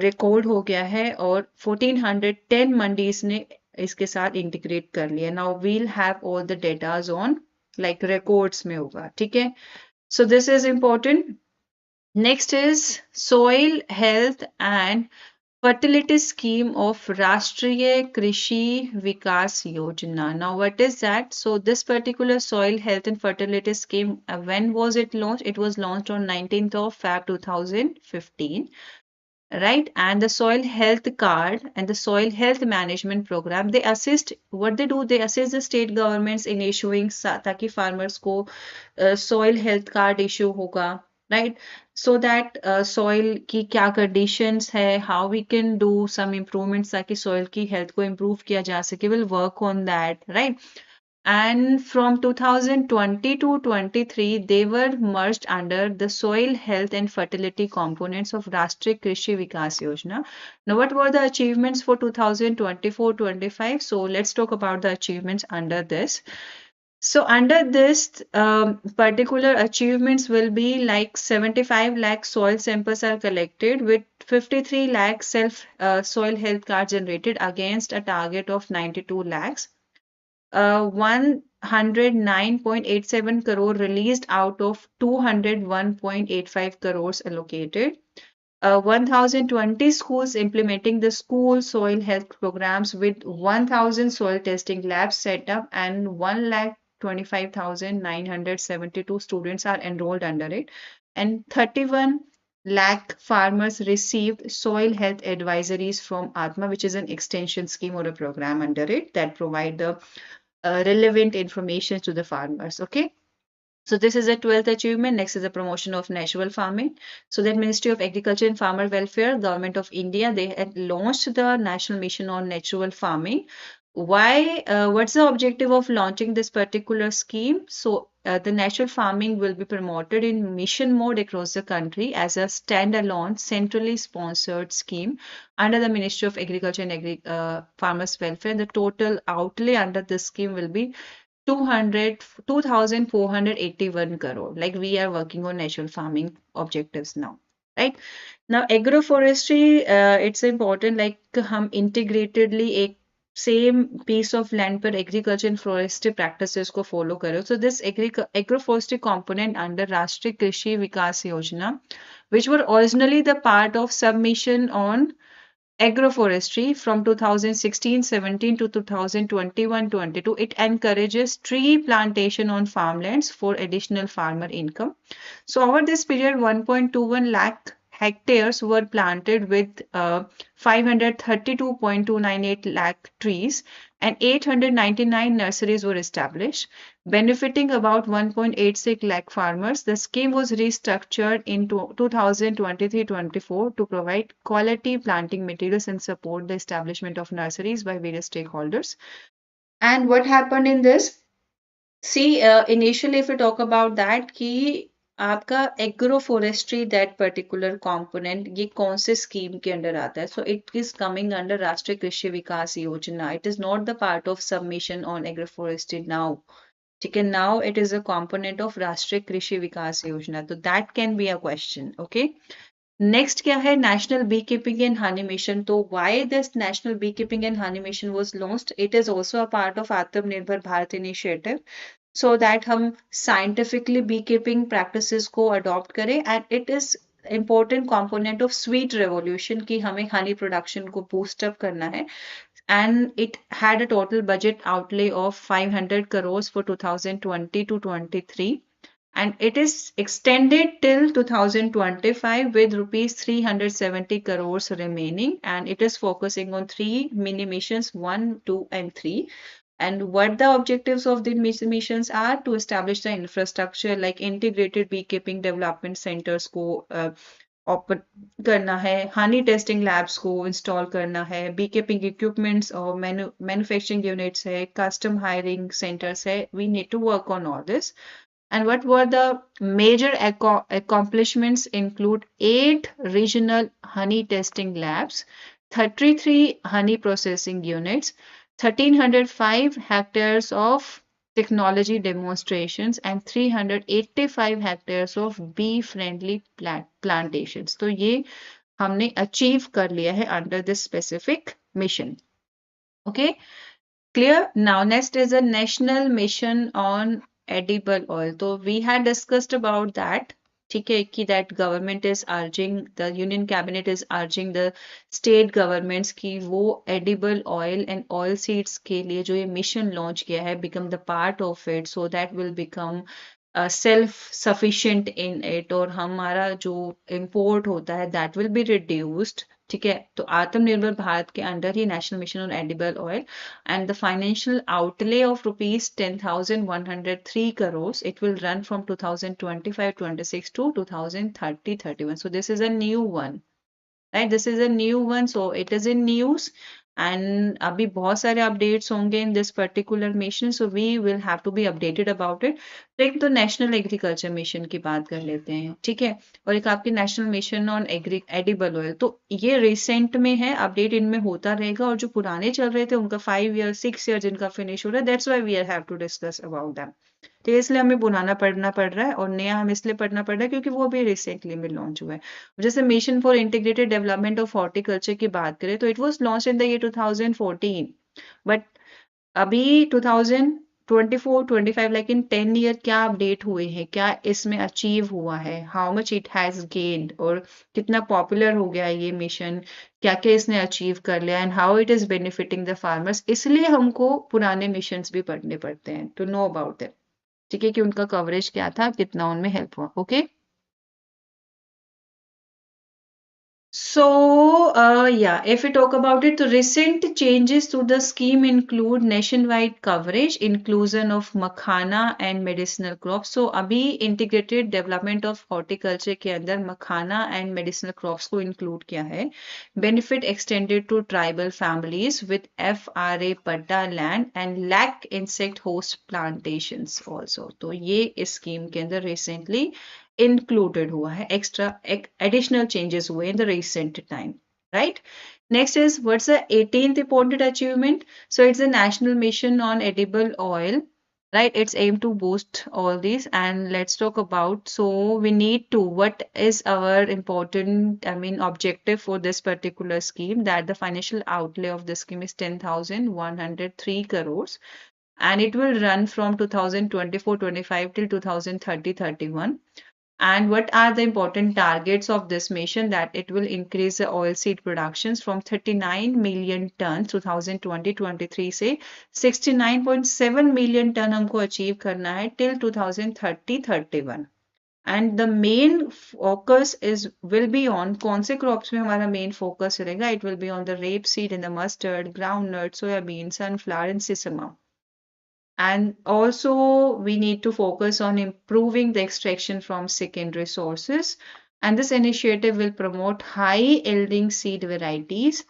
record हो गया है और 1410 मंडीज ने इसके साथ इंटीग्रेट कर लिया. Now we'll have all the datas on like records में होगा. ठीक है, so this is important. Next is soil health and fertility scheme of राष्ट्रीय कृषि विकास योजना. Now what is that? So this particular soil health and fertility scheme, when was it launched? It was launched on 19th of Feb 2015. Right, and the soil health card and the soil health management program, they assist, what they do, they assist the state governments in issuing ताकि farmers को soil health card issue होगा, right, so that soil की क्या conditions है, how we can do some improvements ताकि soil की health को improve किया जा सके, will work on that, right. And from 2020 to 23, they were merged under the soil health and fertility components of Rashtriya Krishi Vikas Yojana. Now, what were the achievements for 2024-25? So, let's talk about the achievements under this. So, under this, particular achievements will be like 75 lakh soil samples are collected with 53 lakh self soil health cards generated against a target of 92 lakhs. 109.87 crore released out of 201.85 crores allocated. 1020 schools implementing the school soil health programs with 1000 soil testing labs set up and 1,25,972 students are enrolled under it. And 31 lakh farmers received soil health advisories from Atma, which is an extension scheme or a program under it that provide the relevant information to the farmers. Okay. So this is the 12th achievement. Next is the promotion of natural farming. So that Ministry of Agriculture and Farmer Welfare, Government of India, they had launched the National Mission on Natural Farming. Why? What's the objective of launching this particular scheme? So the natural farming will be promoted in mission mode across the country as a standalone, centrally sponsored scheme under the Ministry of Agriculture and Farmers Welfare. And the total outlay under this scheme will be 2,481 crore. Like we are working on natural farming objectives now, right? Now agroforestry, it's important like हम integratedly एक same piece of land पर agriculture and forestry practices को follow करो. So this agroforestry component under Rashtriya Krishi Vikas Yojana, which were originally the part of submission on agroforestry from 2016-17 to 2021-22, it encourages tree plantation on farmlands for additional farmer income. So over this period, 1.21 lakh hectares were planted with 532.298 lakh trees and 899 nurseries were established, benefiting about 1.86 lakh farmers. The scheme was restructured in 2023-24 to provide quality planting materials and support the establishment of nurseries by various stakeholders. And what happened in this? See, initially, if we talk about that, कि आपका agroforestry that particular component ये कौन से scheme के under आता है? So it is coming under Rashtriya Krishi Vikas Yojana. It is not the part of submission on agroforestry now. ठीक है, now it is a component of Rashtriya Krishi Vikas Yojana. तो that can be a question. Okay, next क्या है? National bee keeping and honey mission. तो why this national bee keeping and honey mission was launched? It is also a part of Atmanirbhar Bharat initiative, so that हम scientifically beekeeping practices को adopt करें. And it is important component of sweet revolution कि हमें honey production को boost up करना है. And it had a total budget outlay of 500 crores for 2020 to 23. And it is extended till 2025 with rupees 370 crores remaining. And it is focusing on 3 mini missions, 1, 2, and 3. And what the objectives of the missions are: to establish the infrastructure like integrated beekeeping development centers को open करना है, honey testing labs को install करना है, beekeeping equipments और manufacturing units है, custom hiring centres है. We need to work on all this. And what were the major accomplishments include 8 regional honey testing labs, 33 honey processing units, 1,305 hectares of technology demonstrations, and 385 hectares of bee-friendly plantations. तो ये हमने achieve कर लिया है under this specific mission. Okay. Clear? Now, next is a national mission on edible oil. So we had discussed about that. ठीक है कि that government is urging, the union cabinet is urging the state governments कि वो edible oil and oil seeds के लिए जो ये mission launch किया है become the part of it so that will become self sufficient in it और हमारा जो इम्पोर्ट होता है दैट विल बी रिड्यूस्ड. ठीक है, तो आत्मनिर्भर भारत के under he national mission on edible oil and the financial outlay of rupees 10,103 crores. It will run from 2025-26 to 2030-31. So this is a new one, right? This is a new one, so it is in news. And अभी बहुत सारे updates होंगे in this particular mission, so we will have to be updated about it. तो एक तो national agriculture mission की बात कर लेते हैं, ठीक है, और एक आपकी national mission on edible oil. तो ये रिसेंट में है, अपडेट इनमें होता रहेगा, और जो पुराने चल रहे थे उनका 5 ईयर 6 ईयर जिनका फिनिश हो रहा है, that's why we have to discuss about them. तो इसलिए हमें पुराना पढ़ना पड़ रहा है और नया हमें इसलिए पढ़ना पड़ रहा है क्योंकि वो अभी रिसेंटली में लॉन्च हुआ है. जैसे mission for integrated development of horticulture की बात करें तो it was launch in the year 2014, but अभी 2024-25 लाइक इन 10 ईयर क्या अपडेट हुए हैं, क्या इसमें अचीव हुआ है, how much it has gained, और कितना पॉपुलर हो गया ये मिशन, क्या क्या इसने अचीव कर लिया, and how it is benefiting the farmers. इसलिए हमको पुराने मिशंस भी पढ़ने पड़ते हैं टू नो अबाउट इट. ठीक है, कि उनका कवरेज क्या था, कितना उनमें हेल्प हुआ. Okay. So, yeah, if we talk about it, the recent changes to the scheme include nationwide coverage, inclusion of makhana and medicinal crops. So, अभी integrated development of horticulture के अंदर makhana and medicinal crops को include किया है. Benefit extended to tribal families with FRA पट्टा land and lac insect host plantations also. तो ये इस scheme के अंदर recently included हुआ है, extra additional changes हुए in the recent time, right? Next is what's the 18th important achievement? So it's a national mission on edible oil, right? It's aimed to boost all these, and let's talk about, so we need to, what is our important, I mean, objective for this particular scheme, that the financial outlay of the scheme is 10,103 crores, and it will run from 2024-25 till 2030-31. And what are the important targets of this mission? That it will increase the oilseed productions from 39 million tons 2020-23 से 69.7 million ton हमको achieve करना है till 2030-31. And the main focus will be on, कौन से crops में हमारा main focus रहेगा? It will be on the rapeseed and the mustard, groundnut, soybean, sunflower and sesame. And also we need to focus on improving the extraction from secondary sources. And this initiative will promote high yielding seed varieties,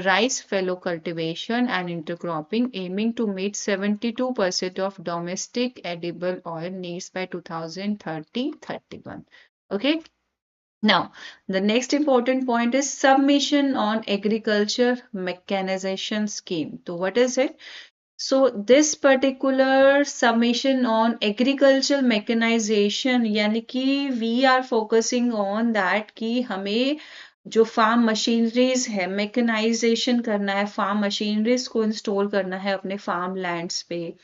rice fallow cultivation and intercropping, aiming to meet 72% of domestic edible oil needs by 2030-31. Okay. Now, the next important point is submission on agriculture mechanization scheme. So what is it? So this particular submission on agricultural mechanization, यानी कि we are focusing on that कि हमें जो farm machineries है mechanisation करना है, farm machineries को install करना है अपने फार्म लैंड्स पे,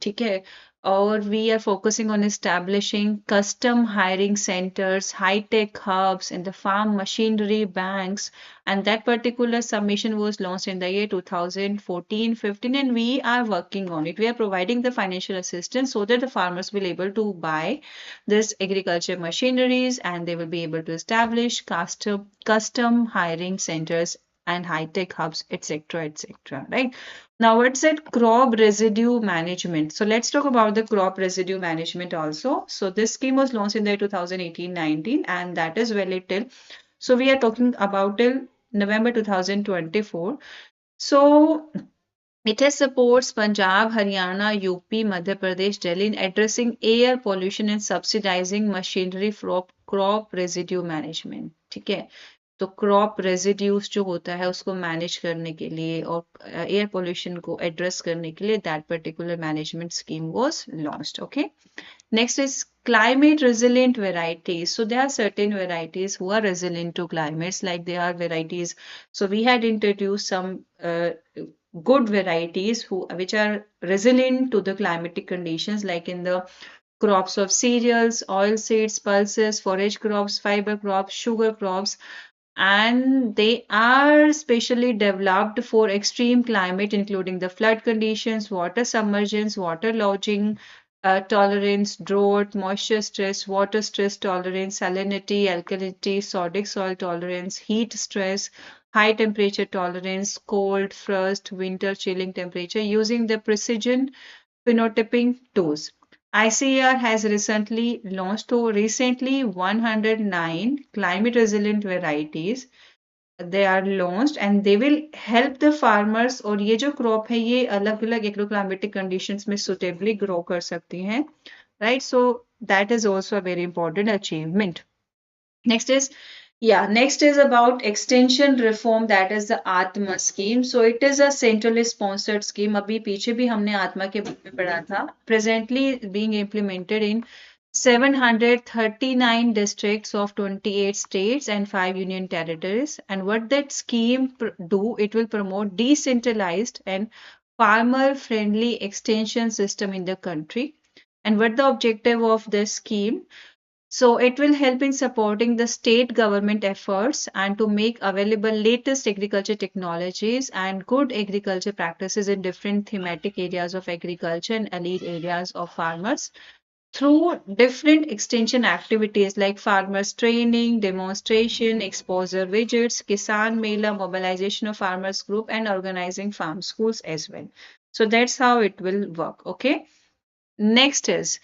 ठीक है. और we are focusing on establishing custom hiring centres, high-tech hubs and the farm machinery banks, and that particular submission was launched in the year 2014-15, and we are working on it. We are providing the financial assistance so that the farmers will able to buy this agriculture machineries, and they will be able to establish custom hiring centers and high-tech hubs, etc., etc. Right? Now, what's that crop residue management? So let's talk about the crop residue management also. So this scheme was launched in the 2018-19, and that is valid till So we are talking about till November 2024. So it has supports Punjab, Haryana, UP, Madhya Pradesh, Delhi in addressing air pollution and subsidizing machinery for crop residue management. ठीक है, तो crop residues जो होता है उसको manage करने के लिए और एयर पोल्यूशन को एड्रेस करने के लिए that particular management scheme was launched. Okay. Next is climate resilient varieties. So there are certain varieties who are resilient to climates, like there are varieties. So we had introduced some good varieties which are resilient to the climatic conditions, like in the crops of cereals, oil seeds, pulses, forage crops, fiber crops, sugar crops, and they are specially developed for extreme climate, including the flood conditions, water submergence, water lodging tolerance, drought, moisture stress, water stress tolerance, salinity, alkalinity, sodic soil tolerance, heat stress, high temperature tolerance, cold, frost, winter chilling temperature, using the precision phenotyping tools. ICAR has recently 109 climate resilient varieties. They are launched and they will help the farmers. और ये जो crop है ये अलग अलग agroclimatic conditions में suitably grow कर सकती हैं, right? So that is also a very important achievement. Next is, yeah, next is about extension reform, that is the Atma scheme. So it is a centrally sponsored scheme. अभी पीछे भी हमने आत्मा के बारे में पढ़ा था. Presently being implemented in 739 districts of 28 states and 5 union territories. And what that scheme do, it will promote decentralized and farmer-friendly extension system in the country. And what the objective of this scheme? So it will help in supporting the state government efforts and to make available latest agriculture technologies and good agriculture practices in different thematic areas of agriculture and elite areas of farmers through different extension activities like farmers training, demonstration, exposure visits, Kisan Mela, mobilization of farmers group, and organizing farm schools as well. So that's how it will work. Okay. Next is,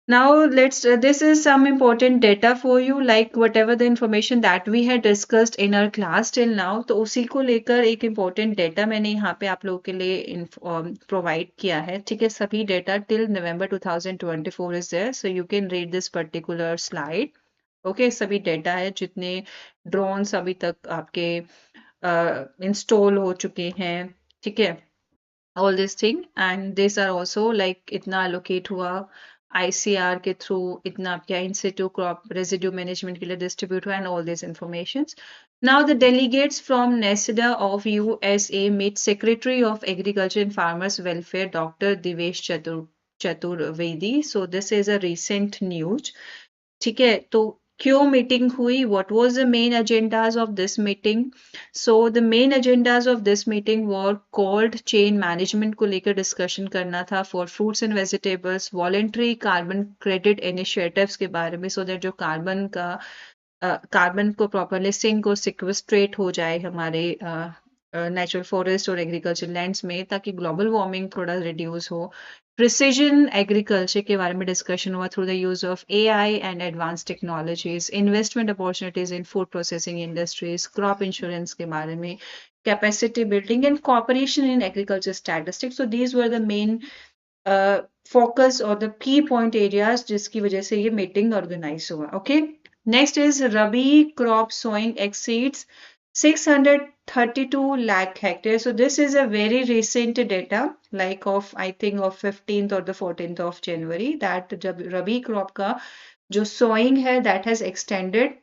now this is some important data for you, like whatever the information that we had discussed in our class till now. तो उसी को लेकर एक important data मैंने यहाँ पे आप लोगों के लिए provide किया है. ठीक है, सभी data till November 2024 is there, so you can read this particular slide. Okay, सभी data है, जितने drones अभी तक आपके install हो चुके हैं. ठीक है, all this thing, and these are also like इतना allocate हुआ ICR के थ्रू, इतना क्या इन situ crop residue management के लिए distribute हुआ, and all these informations. Now the delegates from NASDA of USA meet Secretary of Agriculture and Farmers Welfare Dr. Divesh Chaturvedi. So this is a recent news. ठीक है, तो क्यों meeting हुई? What was the main agendas of this meeting? So the main agendas of this meeting were cold chain management को लेकर discussion करना था for fruits and vegetables, voluntary carbon credit initiatives के बारे में, so that जो carbon का carbon को प्रॉपरली सिंक और सिक्वेस्ट्रेट हो जाए हमारे नेचुरल फॉरेस्ट और एग्रीकल्चर लैंड्स में, ताकि ग्लोबल वार्मिंग थोड़ा रिड्यूस हो. प्रिसीजन एग्रीकल्चर के बारे में डिस्कशन हुआ through the use of AI and advance technologies, investment opportunities in food processing industries, crop insurance के बारे में, capacity building and cooperation in agriculture statistics. So these were the main focus और the key point areas जिसकी वजह से ये meeting organise हुआ. Okay. Next is Rabi crop sowing exceeds 632 lakh hectares. So this is a very recent data, like of I think of 15th or the 14th of January, that जब Rabi crop का जो sowing है that has extended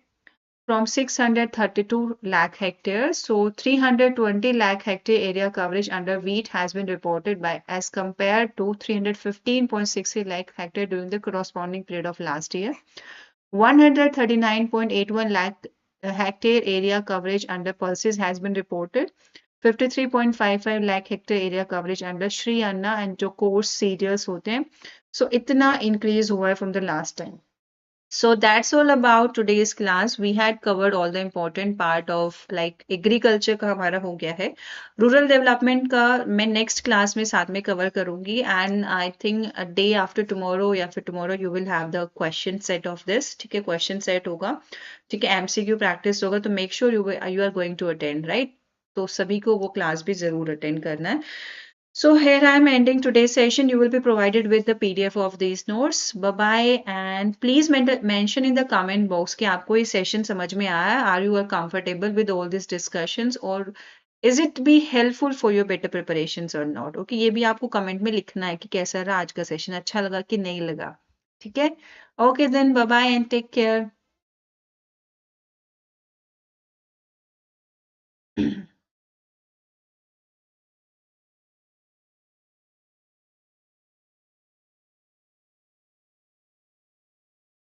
from 632 lakh hectares. So 320 lakh hectare area coverage under wheat has been reported by as compared to 315.60 lakh hectare during the corresponding period of last year. 139.81 lakh hectare area coverage under pulses has been reported. 53.55 lakh hectare area coverage under Shri Anna and जो coarse cereals होते हैं. So इतना increase हुआ है from the last time. So that's all about today's class. We had covered all the important part of like agriculture का हमारा हो गया है. Rural development का मैं next class में साथ में cover करूँगी and I think a day after tomorrow या फिर tomorrow you will have the question set of this. ठीक है, question set होगा. ठीक है, MCQ practice होगा तो make sure you are going to attend, right? तो सभी को वो class भी जरूर attend करना है. So here I am ending today's session. You will be provided with the PDF of these notes. Bye bye and please mention in the comment box कि आपको ये session समझ में आया. Are you comfortable with all these discussions or is it be helpful for your better preparations or not? Okay, ये भी आपको comment में लिखना है कि कैसा रहा आज का session, अच्छा लगा कि नहीं लगा. ठीक है? Okay then, bye bye and take care.